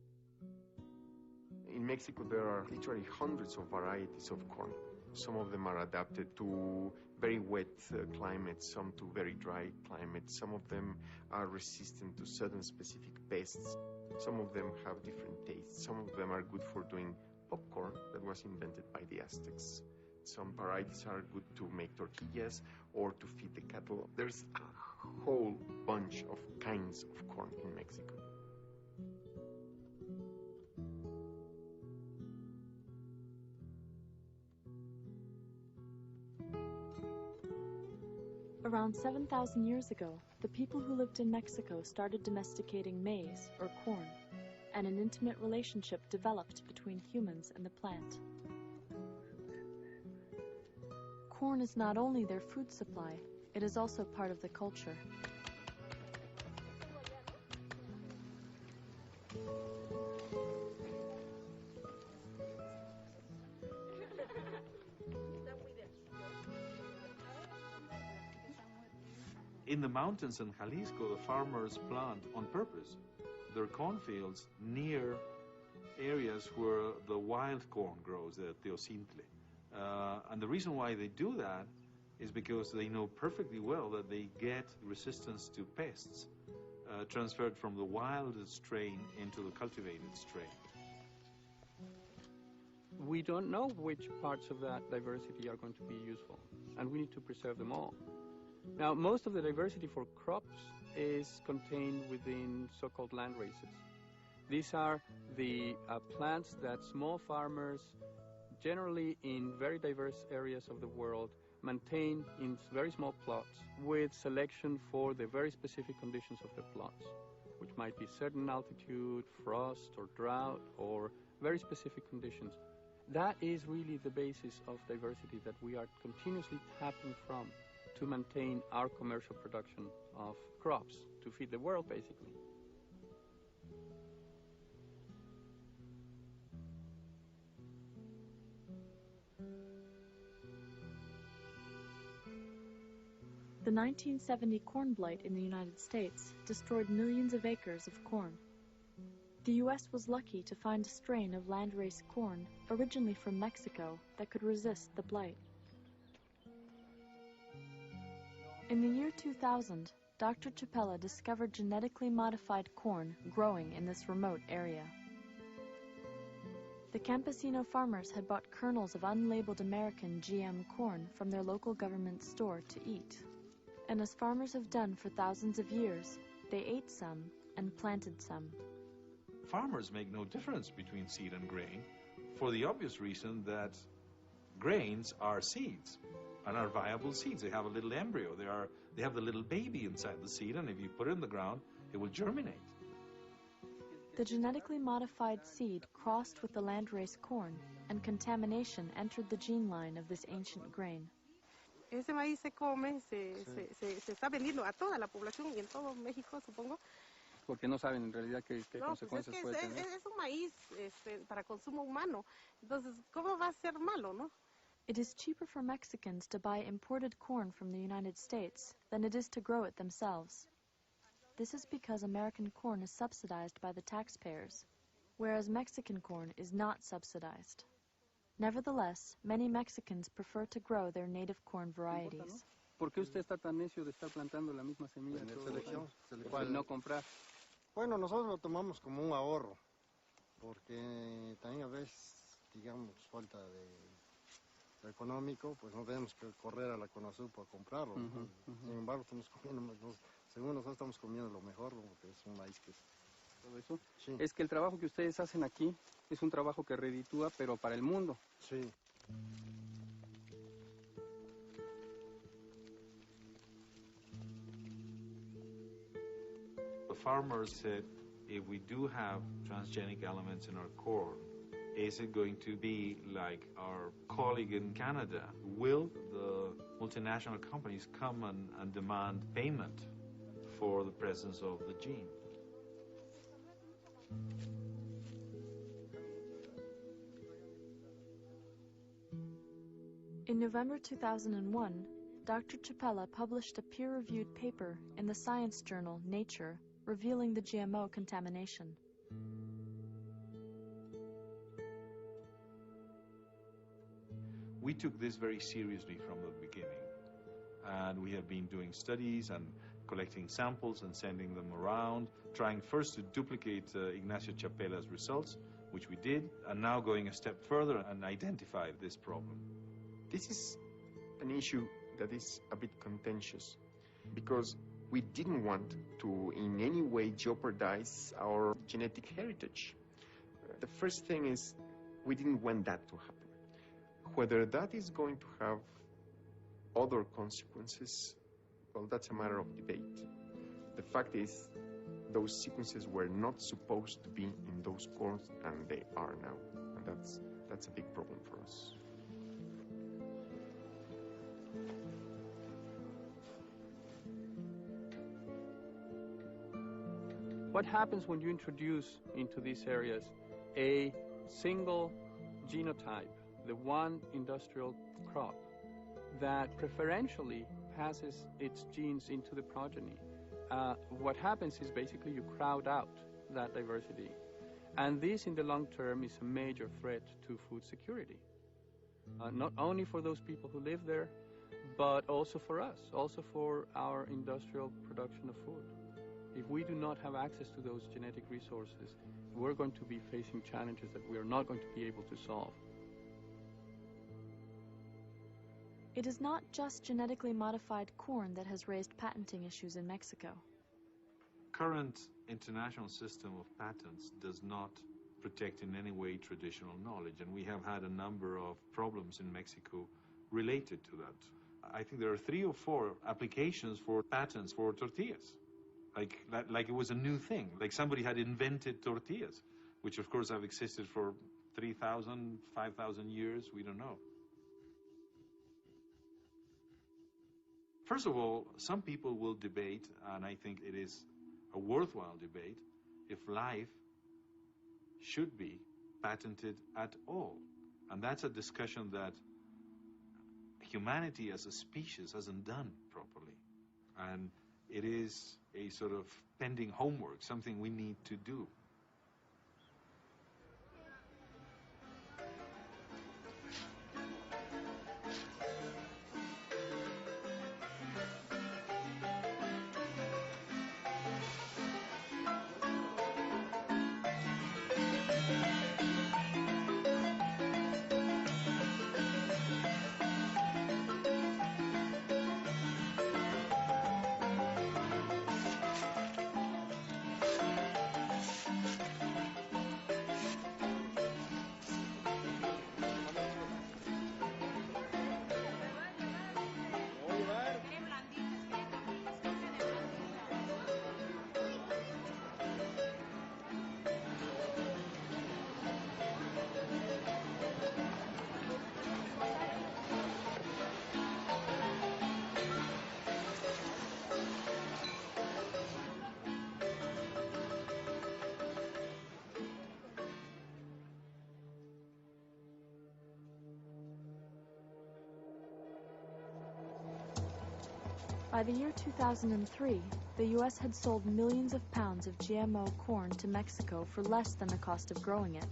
In Mexico, there are literally hundreds of varieties of corn. Some of them are adapted to very wet climates, some to very dry climates. Some of them are resistant to certain specific pests. Some of them have different tastes. Some of them are good for doing popcorn that was invented by the Aztecs. Some varieties are good to make tortillas or to feed the cattle. There's a whole bunch of kinds of corn in Mexico. Around 7,000 years ago, the people who lived in Mexico started domesticating maize, or corn, and an intimate relationship developed between humans and the plant. Corn is not only their food supply, it is also part of the culture. In the mountains in Jalisco, the farmers plant on purpose their cornfields near areas where the wild corn grows, the teocintle. And the reason why they do that is because they know perfectly well that they get resistance to pests transferred from the wild strain into the cultivated strain. We don't know which parts of that diversity are going to be useful, and we need to preserve them all. Now, most of the diversity for crops is contained within so-called land races. These are the plants that small farmers, generally in very diverse areas of the world, maintain in very small plots with selection for the very specific conditions of the plots, which might be certain altitude, frost, or drought, or very specific conditions. That is really the basis of diversity that we are continuously tapping from to maintain our commercial production of crops, to feed the world, basically. The 1970 corn blight in the United States destroyed millions of acres of corn. The U.S. was lucky to find a strain of landrace corn originally from Mexico that could resist the blight. In the year 2000, Dr. Chapella discovered genetically modified corn growing in this remote area. The campesino farmers had bought kernels of unlabeled American GM corn from their local government store to eat. And as farmers have done for thousands of years, they ate some and planted some. Farmers make no difference between seed and grain for the obvious reason that grains are seeds and are viable seeds. They have a little embryo. They have the little baby inside the seed, and if you put it in the ground, it will germinate. The genetically modified seed crossed with the landrace corn, and contamination entered the gene line of this ancient grain. Ese maíz se come, se está vendiendo a toda la población y en todo México, supongo. Porque no saben en realidad qué consecuencias puede tener. Es un maíz para consumo humano, entonces, ¿cómo va a ser malo, no? It is cheaper for Mexicans to buy imported corn from the United States than it is to grow it themselves. This is because American corn is subsidized by the taxpayers, whereas Mexican corn is not subsidized. Nevertheless, many Mexicans prefer to grow their native corn varieties. ¿Por qué usted está tan necio de estar plantando la misma semilla todos los años? ¿Cuál no comprar? Bueno, nosotros lo tomamos como un ahorro, porque también a veces, digamos, falta de económico, pues no tenemos que correr a la CONASUP para comprarlo. Sin embargo, estamos comiendo, según nosotros estamos comiendo lo mejor, porque es un maíz que... Todo eso. Sí. Es que el trabajo que ustedes hacen aquí es un trabajo que reditúa, pero para el mundo. Sí. The farmers said, if we do have transgenic elements in our corn, is it going to be like our colleague in Canada? Will the multinational companies come and demand payment for the presence of the gene? In November 2001, Dr. Chapela published a peer-reviewed paper in the science journal Nature revealing the GMO contamination. We took this very seriously from the beginning, and we have been doing studies and collecting samples and sending them around, trying first to duplicate Ignacio Chapela's results, which we did, and now going a step further and identify this problem. This is an issue that is a bit contentious because we didn't want to in any way jeopardize our genetic heritage. The first thing is we didn't want that to happen. Whether that is going to have other consequences, well, that's a matter of debate. The fact is those sequences were not supposed to be in those corns, and they are now. And that's a big problem for us. What happens when you introduce into these areas a single genotype, the one industrial crop, that preferentially passes its genes into the progeny? What happens is basically you crowd out that diversity. And this, in the long term, is a major threat to food security. Not only for those people who live there, but also for us, also for our industrial production of food. If we do not have access to those genetic resources, we're going to be facing challenges that we are not going to be able to solve. It is not just genetically modified corn that has raised patenting issues in Mexico. Current international system of patents does not protect in any way traditional knowledge, and we have had a number of problems in Mexico related to that. I think there are 3 or 4 applications for patents for tortillas. Like it was a new thing, like somebody had invented tortillas, which of course have existed for 3,000, 5,000 years, we don't know. First of all, some people will debate, and I think it is a worthwhile debate, if life should be patented at all. And that's a discussion that humanity as a species hasn't done properly. And it is a sort of pending homework, something we need to do. By the year 2003, the U.S. had sold millions of pounds of GMO corn to Mexico for less than the cost of growing it.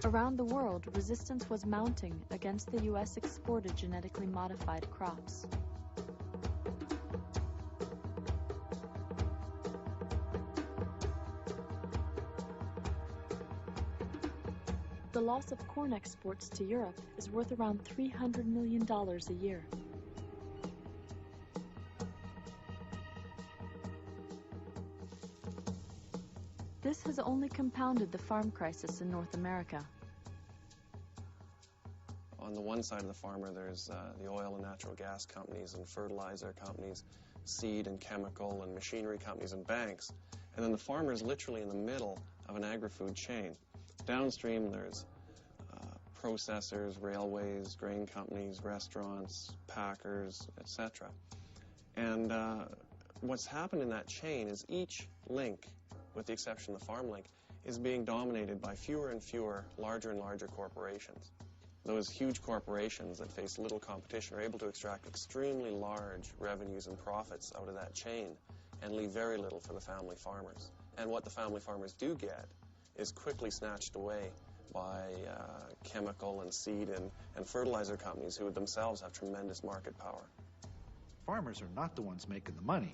Around the world, resistance was mounting against the U.S. exported genetically modified crops. The loss of corn exports to Europe is worth around $300 million a year. This has only compounded the farm crisis in North America. On the one side of the farmer, there's the oil and natural gas companies and fertilizer companies, seed and chemical and machinery companies and banks. And then the farmer is literally in the middle of an agri-food chain. Downstream, there's processors, railways, grain companies, restaurants, packers, etc. And what's happened in that chain is each link, with the exception of the farm link, is being dominated by fewer and fewer, larger and larger corporations. Those huge corporations that face little competition are able to extract extremely large revenues and profits out of that chain and leave very little for the family farmers. And what the family farmers do get is quickly snatched away by chemical and seed and fertilizer companies who themselves have tremendous market power. Farmers are not the ones making the money.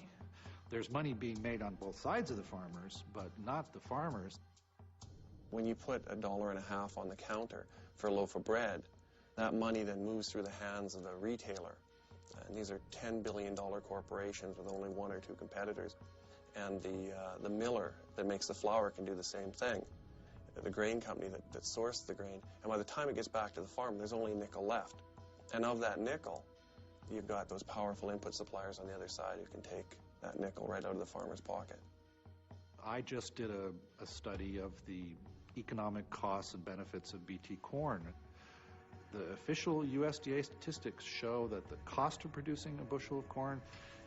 There's money being made on both sides of the farmers, but not the farmers. When you put $1.50 on the counter for a loaf of bread, that money then moves through the hands of the retailer. And these are $10 billion corporations with only one or two competitors. And the miller that makes the flour can do the same thing. The grain company that sourced the grain. And by the time it gets back to the farm, there's only a nickel left. And of that nickel, you've got those powerful input suppliers on the other side who can take that nickel right out of the farmer's pocket. I just did a study of the economic costs and benefits of BT corn. The official USDA statistics show that the cost of producing a bushel of corn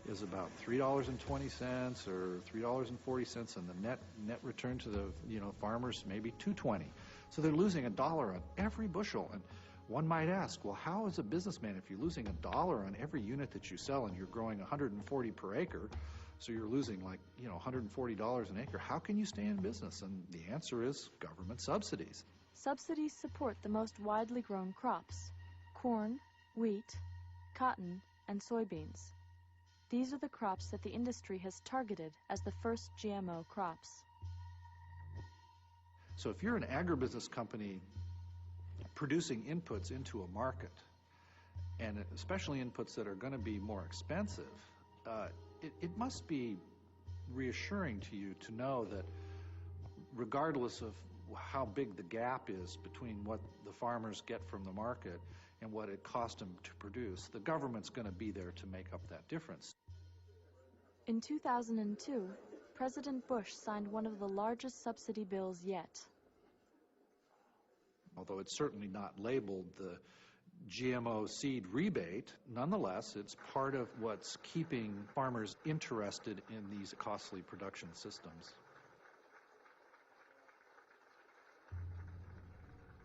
is about $3.20 or $3.40, and the net return to the farmers maybe $2.20. So they're losing $1 on every bushel. And one might ask, well, how is a businessman, if you're losing $1 on every unit that you sell and you're growing 140 per acre, so you're losing like $140 an acre, how can you stay in business? And the answer is government subsidies. Subsidies support the most widely grown crops: corn, wheat, cotton, and soybeans. These are the crops that the industry has targeted as the first GMO crops. So if you're an agribusiness company producing inputs into a market, and especially inputs that are going to be more expensive, it must be reassuring to you to know that regardless of how big the gap is between what the farmers get from the market and what it cost them to produce, the government's going to be there to make up that difference. In 2002, President Bush signed one of the largest subsidy bills yet. Although it's certainly not labeled the GMO seed rebate, nonetheless, it's part of what's keeping farmers interested in these costly production systems.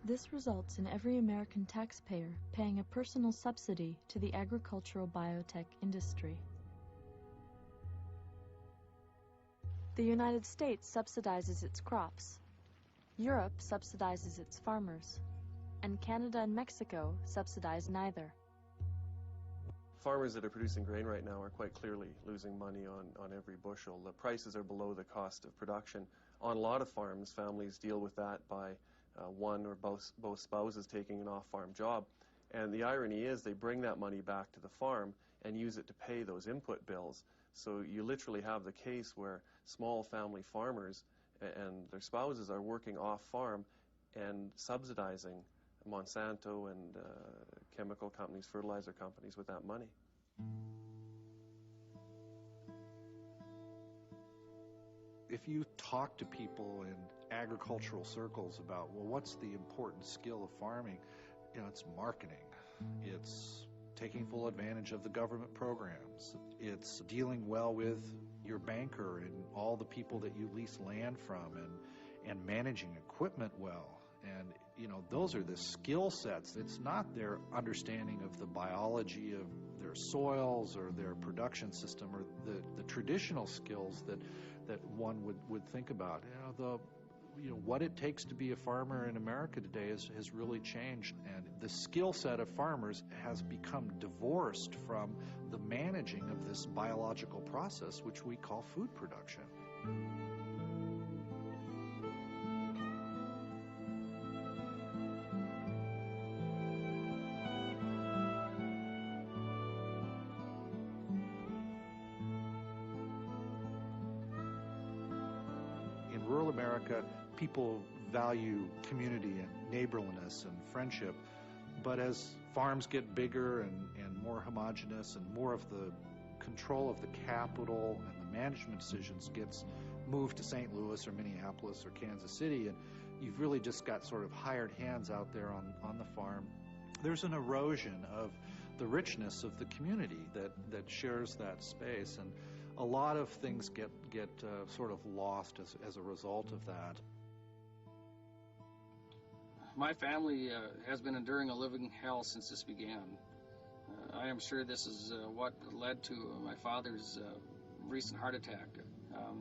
This results in every American taxpayer paying a personal subsidy to the agricultural biotech industry. The United States subsidizes its crops. Europe subsidizes its farmers. And Canada and Mexico subsidize neither. Farmers that are producing grain right now are quite clearly losing money on every bushel. The prices are below the cost of production. On a lot of farms, families deal with that by one or both spouses taking an off-farm job. And the irony is they bring that money back to the farm and use it to pay those input bills. So you literally have the case where small family farmers and their spouses are working off-farm and subsidizing Monsanto and chemical companies, fertilizer companies with that money. If you talk to people in agricultural circles about, well, what's the important skill of farming? It's marketing. It's taking full advantage of the government programs. It's dealing well with your banker and all the people that you lease land from and managing equipment well. And, those are the skill sets. It's not their understanding of the biology of their soils or their production system or the traditional skills that one would think about. What it takes to be a farmer in America today has really changed, and the skill set of farmers has become divorced from the managing of this biological process, which we call food production. rural America, people value community and neighborliness and friendship. But as farms get bigger and more homogeneous and more of the control of the capital and the management decisions gets moved to St. Louis or Minneapolis or Kansas City, and you've really just got sort of hired hands out there on the farm, there's an erosion of the richness of the community that shares that space, and a lot of things get sort of lost as a result of that. My family has been enduring a living hell since this began. I am sure this is what led to my father's recent heart attack.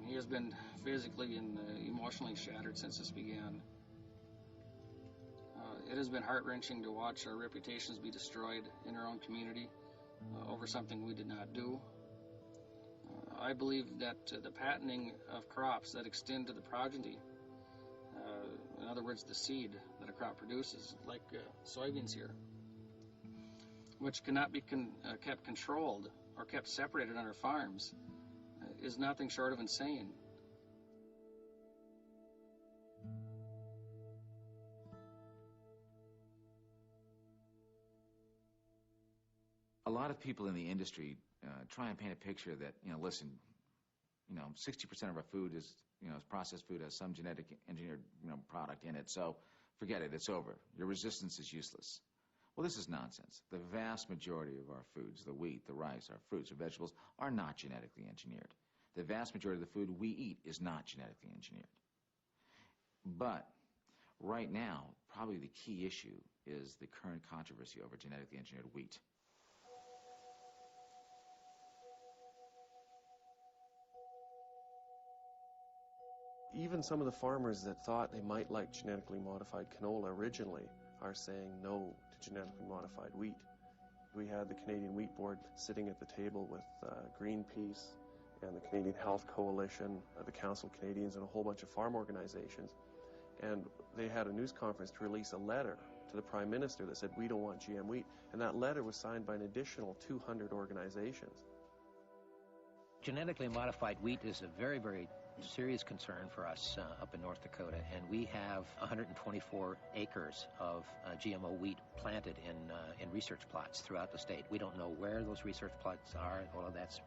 He has been physically and emotionally shattered since this began. It has been heart-wrenching to watch our reputations be destroyed in our own community over something we did not do. I believe that the patenting of crops that extend to the progeny, in other words, the seed that a crop produces, like soybeans here, which cannot be kept controlled or kept separated on our farms, is nothing short of insane. A lot of people in the industry try and paint a picture that, listen, 60% of our food is, processed food has some genetic engineered, product in it, so forget it, it's over. Your resistance is useless. Well, this is nonsense. The vast majority of our foods, the wheat, the rice, our fruits, our vegetables, are not genetically engineered. The vast majority of the food we eat is not genetically engineered. But right now, probably the key issue is the current controversy over genetically engineered wheat. Even some of the farmers that thought they might like genetically modified canola originally are saying no to genetically modified wheat. We had the Canadian Wheat Board sitting at the table with Greenpeace and the Canadian Health Coalition, the Council of Canadians, and a whole bunch of farm organizations. And they had a news conference to release a letter to the Prime Minister that said, we don't want GM wheat. And that letter was signed by an additional 200 organizations. Genetically modified wheat is a very, very serious concern for us up in North Dakota, and we have 124 acres of GMO wheat planted in research plots throughout the state. We don't know where those research plots are, all of that's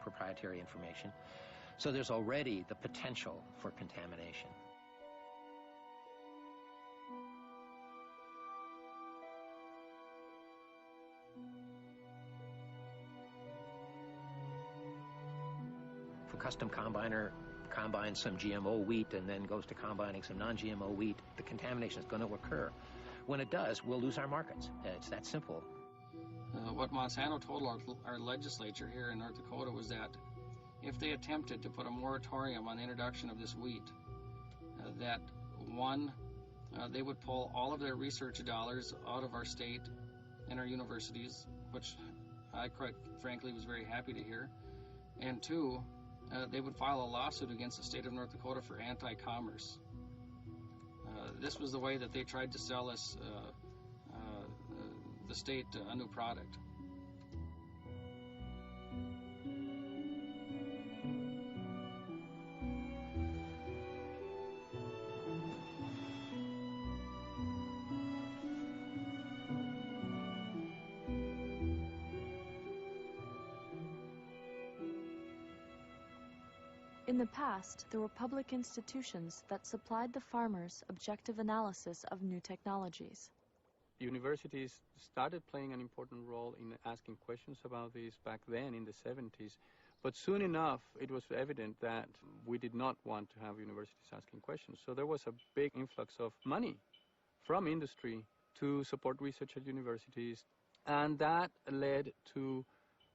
proprietary information. So there's already the potential for contamination. If a custom combiner combines some GMO wheat and then goes to combining some non-GMO wheat, the contamination is going to occur. When it does, we'll lose our markets. It's that simple. What Monsanto told our legislature here in North Dakota was that if they attempted to put a moratorium on the introduction of this wheat, that one, they would pull all of their research dollars out of our state and our universities, which I quite frankly was very happy to hear, and two, they would file a lawsuit against the state of North Dakota for anti-commerce. This was the way that they tried to sell us, the state, a new product. In the past, there were public institutions that supplied the farmers objective analysis of new technologies. Universities started playing an important role in asking questions about this back then in the 70s, but soon enough it was evident that we did not want to have universities asking questions. So there was a big influx of money from industry to support research at universities, and that led to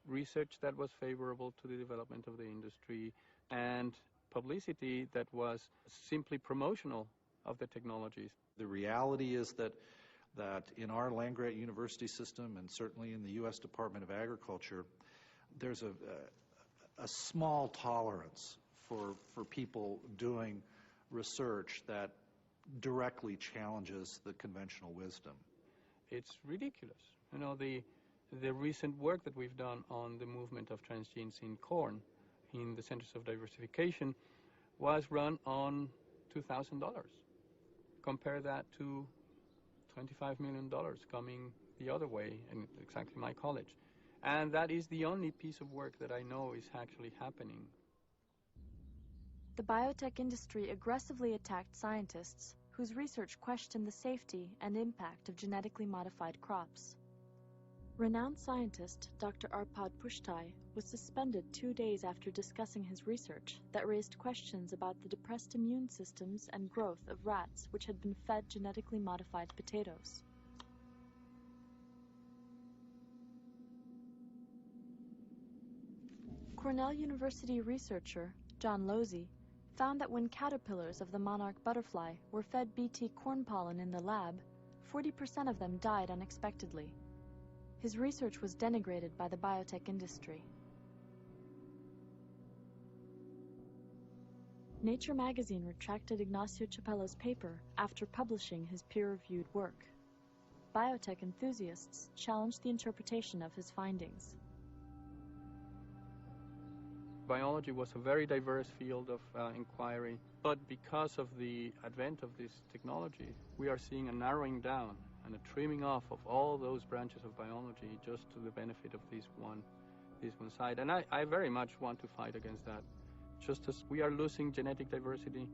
research that was favorable to the development of the industry and publicity that was simply promotional of the technologies. The reality is that in our land-grant university system, and certainly in the U.S. Department of Agriculture, there's a small tolerance for people doing research that directly challenges the conventional wisdom. It's ridiculous. You know, the recent work that we've done on the movement of transgenes in corn in the Centers of Diversification was run on $2,000. Compare that to $25 million coming the other way in exactly my college. And that is the only piece of work that I know is actually happening. The biotech industry aggressively attacked scientists whose research questioned the safety and impact of genetically modified crops. Renowned scientist Dr. Arpad Pushtai was suspended 2 days after discussing his research that raised questions about the depressed immune systems and growth of rats which had been fed genetically modified potatoes. Cornell University researcher John Losey found that when caterpillars of the monarch butterfly were fed Bt corn pollen in the lab, 40% of them died unexpectedly. His research was denigrated by the biotech industry. Nature magazine retracted Ignacio Chapella's paper after publishing his peer-reviewed work. Biotech enthusiasts challenged the interpretation of his findings. Biology was a very diverse field of inquiry, but because of the advent of this technology, we are seeing a narrowing down and a trimming off of all those branches of biology just to the benefit of this one side. And I very much want to fight against that. Just as we are losing genetic diversity,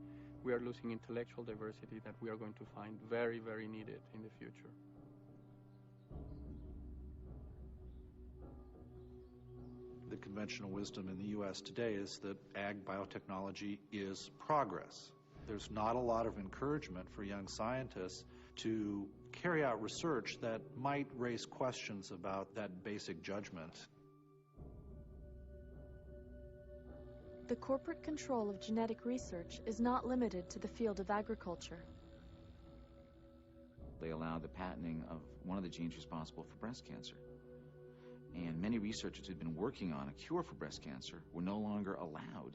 we are losing intellectual diversity that we are going to find very, very needed in the future. The conventional wisdom in the U.S. today is that ag biotechnology is progress. There's not a lot of encouragement for young scientists to carry out research that might raise questions about that basic judgment. The corporate control of genetic research is not limited to the field of agriculture. They allowed the patenting of one of the genes responsible for breast cancer. And many researchers who'd been working on a cure for breast cancer were no longer allowed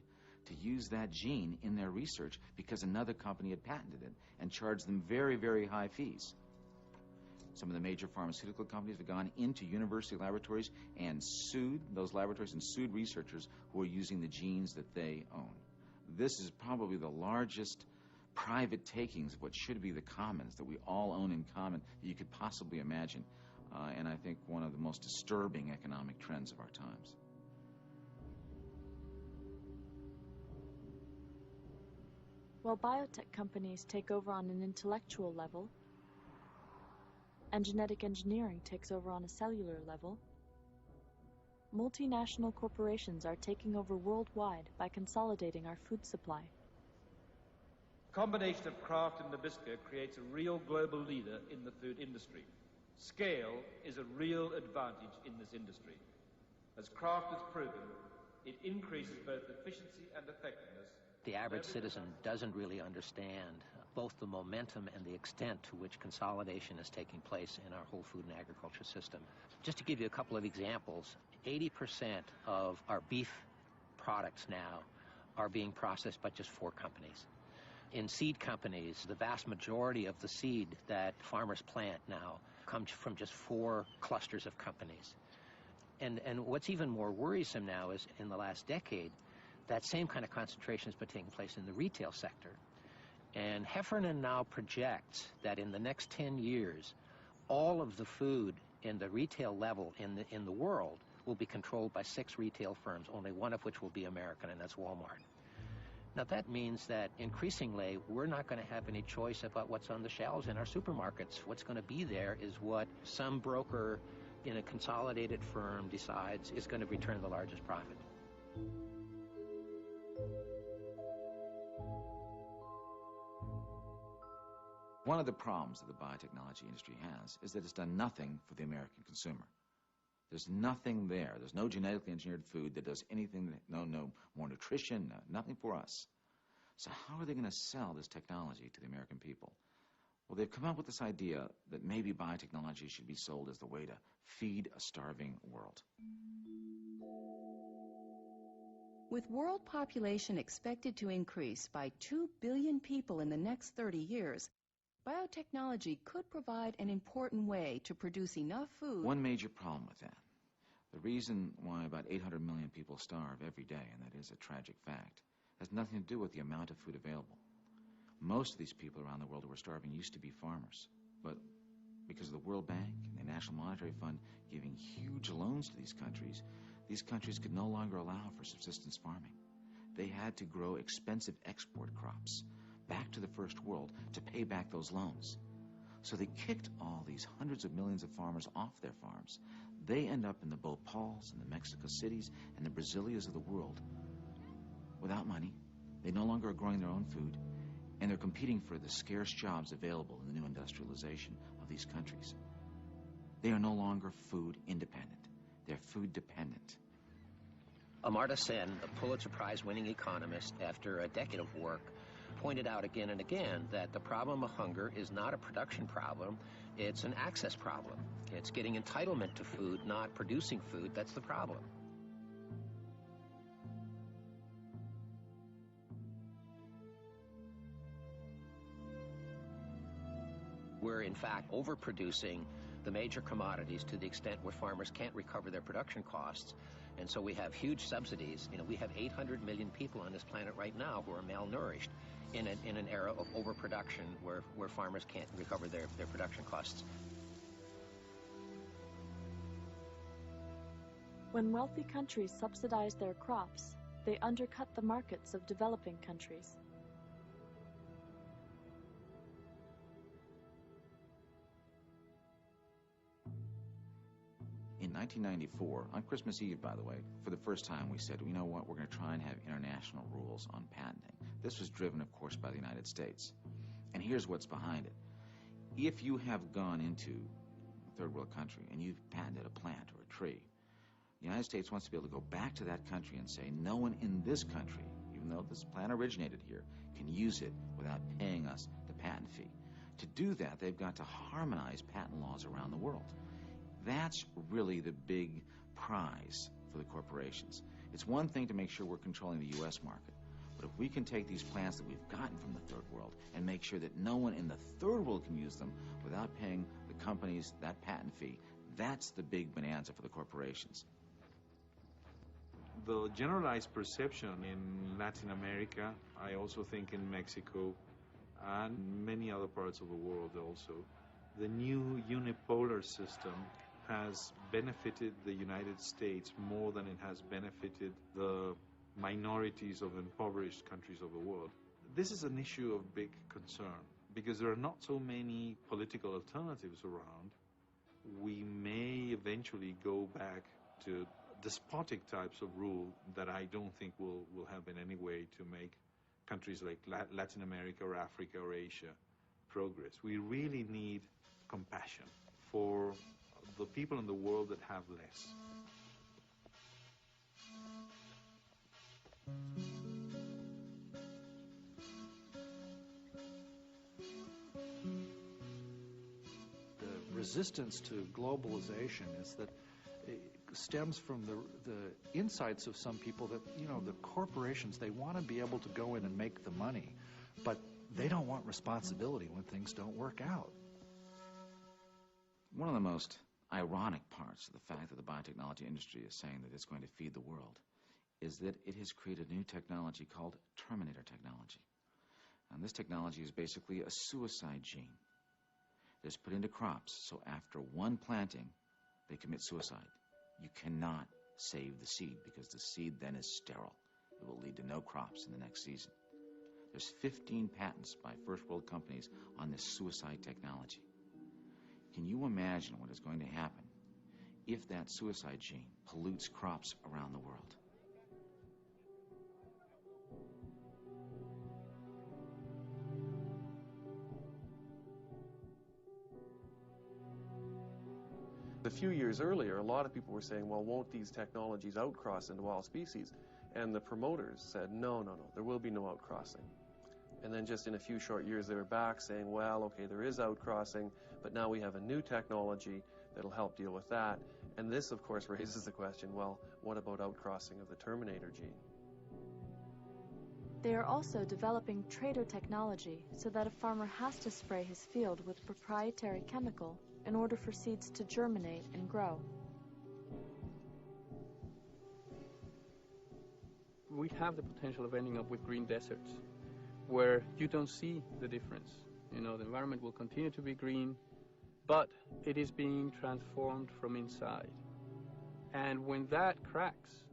to use that gene in their research because another company had patented it and charged them very, very high fees. Some of the major pharmaceutical companies have gone into university laboratories and sued those laboratories and sued researchers who are using the genes that they own. This is probably the largest private takings of what should be the commons that we all own in common that you could possibly imagine. And I think one of the most disturbing economic trends of our times. While biotech companies take over on an intellectual level, and genetic engineering takes over on a cellular level, multinational corporations are taking over worldwide by consolidating our food supply. The combination of Kraft and Nabisco creates a real global leader in the food industry. Scale is a real advantage in this industry. As Kraft has proven, it increases both efficiency and effectiveness. The average citizen doesn't really understand both the momentum and the extent to which consolidation is taking place in our whole food and agriculture system. Just to give you a couple of examples, 80% of our beef products now are being processed by just 4 companies. In seed companies, the vast majority of the seed that farmers plant now comes from just 4 clusters of companies. And what's even more worrisome now is in the last decade, that same kind of concentration has been taking place in the retail sector. And Heffernan now projects that in the next 10 years, all of the food in the retail level in the world will be controlled by 6 retail firms, only one of which will be American, and that's Walmart. Now that means that increasingly we're not going to have any choice about what's on the shelves in our supermarkets. What's going to be there is what some broker in a consolidated firm decides is going to return the largest profit. One of the problems that the biotechnology industry has is that it's done nothing for the American consumer. There's nothing there. There's no genetically engineered food that does anything, no more nutrition, nothing for us. So how are they going to sell this technology to the American people? Well, they've come up with this idea that maybe biotechnology should be sold as the way to feed a starving world. With world population expected to increase by 2 billion people in the next 30 years, biotechnology could provide an important way to produce enough food. One major problem with that, the reason why about 800 million people starve every day, and that is a tragic fact, has nothing to do with the amount of food available. Most of these people around the world who are starving used to be farmers, but because of the World Bank and the National Monetary Fund giving huge loans to these countries could no longer allow for subsistence farming. They had to grow expensive export crops back to the First World to pay back those loans. So they kicked all these hundreds of millions of farmers off their farms. They end up in the Bhopals and the Mexico cities and the Brasilias of the world without money. They no longer are growing their own food, and they're competing for the scarce jobs available in the new industrialization of these countries. They are no longer food independent. They're food dependent. Amartya Sen, the Pulitzer Prize-winning economist, after a decade of work, pointed out again and again that the problem of hunger is not a production problem, it's an access problem. It's getting entitlement to food, not producing food, that's the problem. We're in fact overproducing the major commodities to the extent where farmers can't recover their production costs. And so we have huge subsidies. You know, we have 800 million people on this planet right now who are malnourished in an era of overproduction where farmers can't recover their production costs. When wealthy countries subsidize their crops, they undercut the markets of developing countries. In 1994, on Christmas Eve, by the way, for the first time we said, you know what, we're going to try and have international rules on patenting. This was driven, of course, by the United States. And here's what's behind it. If you have gone into a third world country and you've patented a plant or a tree, the United States wants to be able to go back to that country and say, no one in this country, even though this plant originated here, can use it without paying us the patent fee. To do that, they've got to harmonize patent laws around the world. That's really the big prize for the corporations. It's one thing to make sure we're controlling the U.S. market, but if we can take these plants that we've gotten from the third world and make sure that no one in the third world can use them without paying the companies that patent fee, that's the big bonanza for the corporations. The generalized perception in Latin America, I also think in Mexico, and many other parts of the world also, the new unipolar system has benefited the United States more than it has benefited the minorities of impoverished countries of the world. This is an issue of big concern because there are not so many political alternatives around. We may eventually go back to despotic types of rule that I don't think will help in any way to make countries like Latin America or Africa or Asia progress. We really need compassion for the people in the world that have less. The resistance to globalization is that it stems from the insights of some people that, you know, the corporations, they want to be able to go in and make the money, but they don't want responsibility when things don't work out. One of the most ironic parts of the fact that the biotechnology industry is saying that it's going to feed the world is that it has created a new technology called Terminator technology. And this technology is basically a suicide gene that's put into crops, so after one planting, they commit suicide. You cannot save the seed because the seed then is sterile. It will lead to no crops in the next season. There's 15 patents by first world companies on this suicide technology. Can you imagine what is going to happen if that suicide gene pollutes crops around the world? A few years earlier, a lot of people were saying, well, won't these technologies outcross into wild species? And the promoters said, no, there will be no outcrossing. And then just in a few short years, they were back saying, well, okay, there is outcrossing, but now we have a new technology that'll help deal with that. And this, of course, raises the question, well, what about outcrossing of the Terminator gene? They are also developing trader technology so that a farmer has to spray his field with proprietary chemical in order for seeds to germinate and grow. We have the potential of ending up with green deserts, where you don't see the difference. You know, the environment will continue to be green, but it is being transformed from inside. And when that cracks,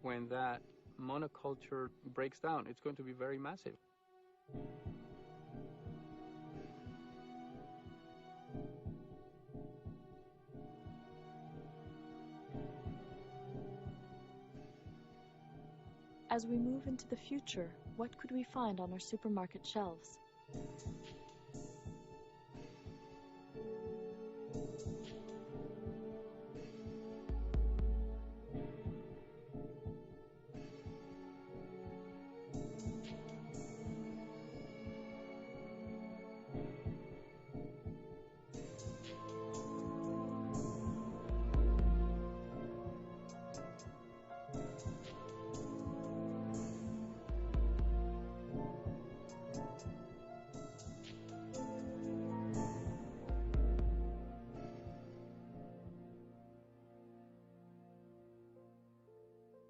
when that monoculture breaks down, it's going to be very massive. As we move into the future, what could we find on our supermarket shelves?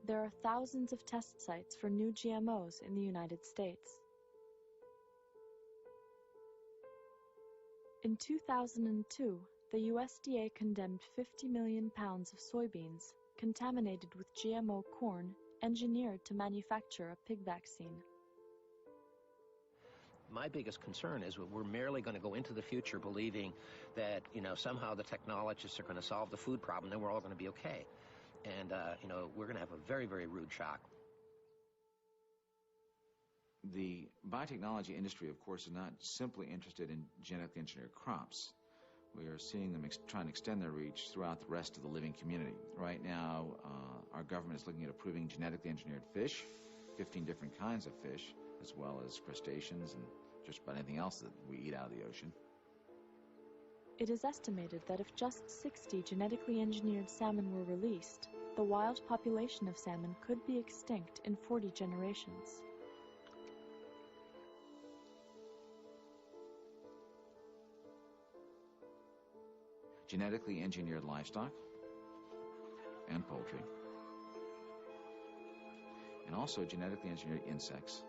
There are thousands of test sites for new GMOs in the United States. In 2002, the USDA condemned 50 million pounds of soybeans contaminated with GMO corn engineered to manufacture a pig vaccine. My biggest concern is we're merely going to go into the future believing that, somehow the technologists are going to solve the food problem, then we're all going to be okay. And, we're going to have a very, very rude shock. The biotechnology industry, of course, is not simply interested in genetically engineered crops. We are seeing them trying to extend their reach throughout the rest of the living community. Right now, our government is looking at approving genetically engineered fish, 15 different kinds of fish, as well as crustaceans and just about anything else that we eat out of the ocean. It is estimated that if just 60 genetically engineered salmon were released, the wild population of salmon could be extinct in 40 generations. Genetically engineered livestock and poultry, and also genetically engineered insects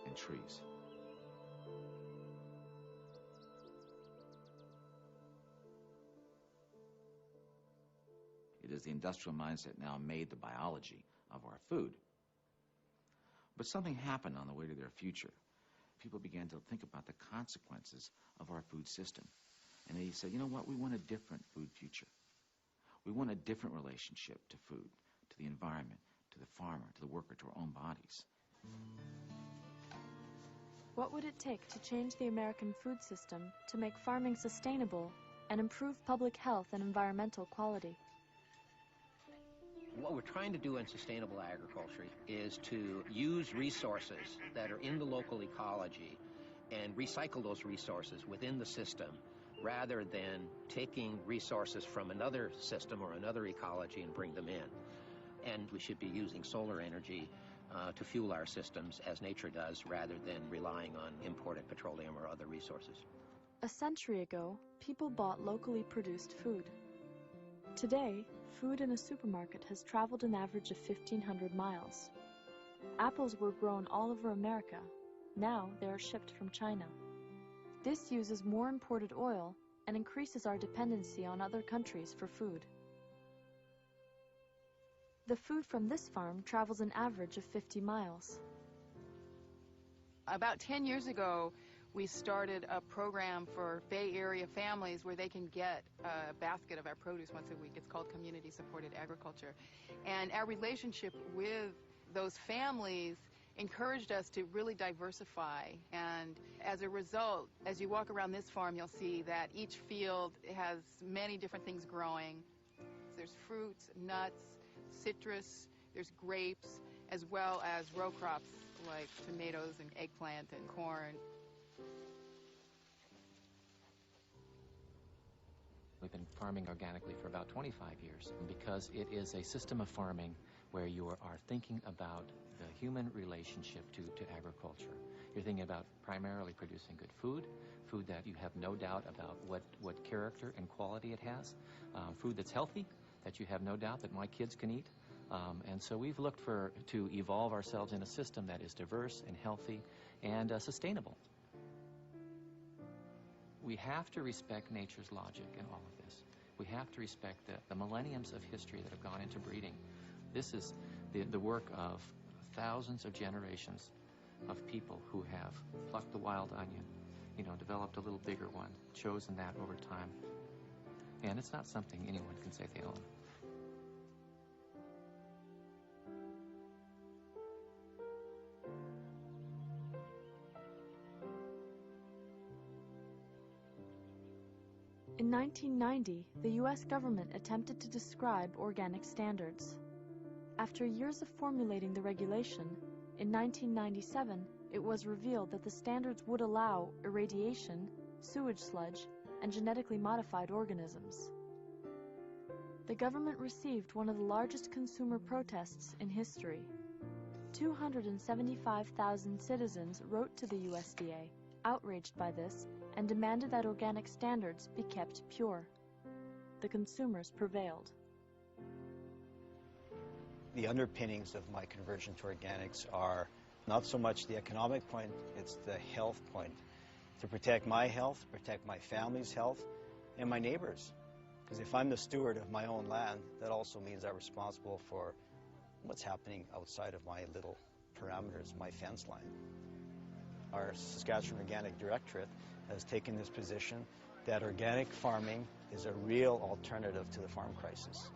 and trees. It is the industrial mindset now made the biology of our food. But something happened on the way to their future. People began to think about the consequences of our food system. And they said, you know what, we want a different food future. We want a different relationship to food, to the environment, to the farmer, to the worker, to our own bodies. What would it take to change the American food system to make farming sustainable and improve public health and environmental quality? What we're trying to do in sustainable agriculture is to use resources that are in the local ecology and recycle those resources within the system rather than taking resources from another system or another ecology and bring them in. And we should be using solar energy to fuel our systems as nature does rather than relying on imported petroleum or other resources. A century ago, people bought locally produced food. Today, food in a supermarket has traveled an average of 1,500 miles. Apples were grown all over America. Now they are shipped from China. This uses more imported oil and increases our dependency on other countries for food. The food from this farm travels an average of 50 miles. About 10 years ago, we started a program for Bay Area families where they can get a basket of our produce once a week. It's called Community Supported Agriculture. And our relationship with those families encouraged us to really diversify. And as a result, as you walk around this farm, you'll see that each field has many different things growing. There's fruits, nuts, citrus, there's grapes, as well as row crops like tomatoes and eggplant and corn. We've been farming organically for about 25 years because it is a system of farming where you are thinking about the human relationship to agriculture. You're thinking about primarily producing good food that you have no doubt about what character and quality it has, food that's healthy, that you have no doubt that my kids can eat, And so we've looked to evolve ourselves in a system that is diverse and healthy and sustainable. We have to respect nature's logic in all of this. We have to respect the millenniums of history that have gone into breeding. This is the work of thousands of generations of people who have plucked the wild onion, developed a little bigger one, chosen that over time. And it's not something anyone can say they own. In 1990, the U.S. government attempted to describe organic standards. After years of formulating the regulation, in 1997, it was revealed that the standards would allow irradiation, sewage sludge, and genetically modified organisms. The government received one of the largest consumer protests in history. 275,000 citizens wrote to the USDA, outraged by this, and demanded that organic standards be kept pure. The consumers prevailed. The underpinnings of my conversion to organics are not so much the economic point, it's the health point. To protect my health, protect my family's health, and my neighbors. Because if I'm the steward of my own land, that also means I'm responsible for what's happening outside of my little parameters, my fence line. Our Saskatchewan Organic Directorate has taken this position that organic farming is a real alternative to the farm crisis.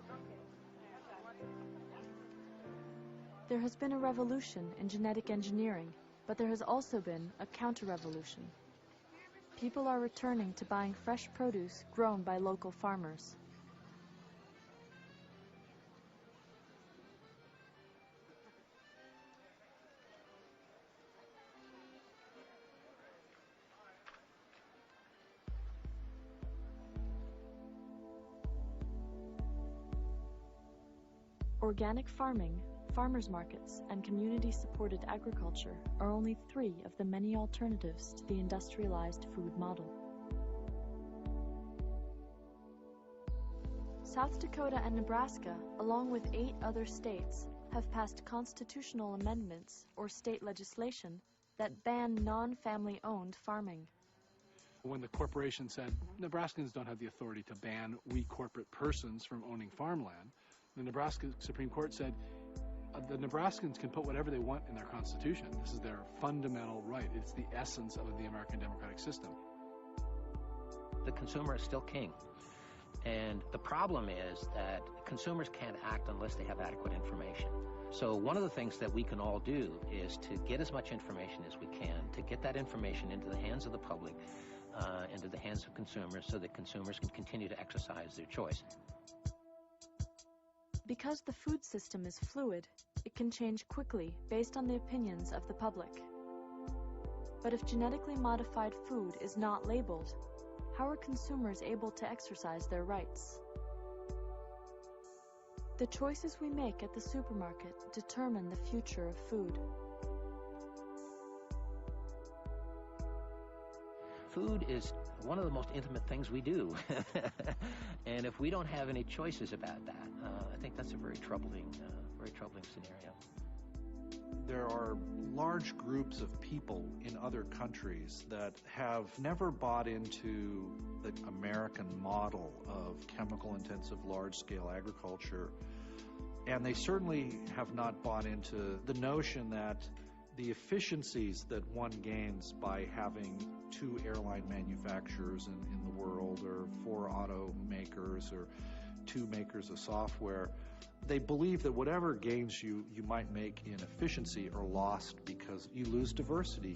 There has been a revolution in genetic engineering, but there has also been a counter-revolution. People are returning to buying fresh produce grown by local farmers. Organic farming, farmers markets, and community-supported agriculture are only 3 of the many alternatives to the industrialized food model. South Dakota and Nebraska, along with 8 other states, have passed constitutional amendments or state legislation that ban non-family-owned farming. When the corporation said Nebraskans don't have the authority to ban we corporate persons from owning farmland, the Nebraska Supreme Court said the Nebraskans can put whatever they want in their constitution. This is their fundamental right. It's the essence of the American democratic system. The consumer is still king. And the problem is that consumers can't act unless they have adequate information. So one of the things that we can all do is to get as much information as we can, to get that information into the hands of the public, into the hands of consumers, so that consumers can continue to exercise their choice. Because the food system is fluid, it can change quickly based on the opinions of the public. But if genetically modified food is not labeled, how are consumers able to exercise their rights? The choices we make at the supermarket determine the future of food. Food is one of the most intimate things we do. And if we don't have any choices about that, I think that's a very troubling scenario. There are large groups of people in other countries that have never bought into the American model of chemical-intensive large-scale agriculture, and they certainly have not bought into the notion that the efficiencies that one gains by having 2 airline manufacturers in the world, or 4 automakers, or 2 makers of software, they believe that whatever gains you might make in efficiency are lost because you lose diversity.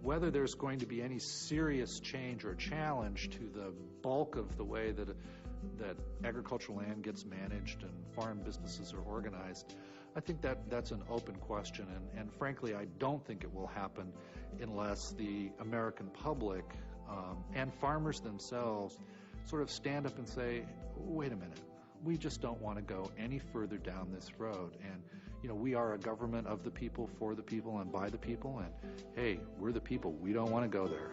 Whether there's going to be any serious change or challenge to the bulk of the way that agricultural land gets managed and farm businesses are organized, I think that's an open question, and frankly, I don't think it will happen unless the American public and farmers themselves sort of stand up and say, wait a minute, we just don't want to go any further down this road. And, we are a government of the people, for the people, and by the people, and hey, we're the people. We don't want to go there.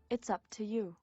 It's up to you.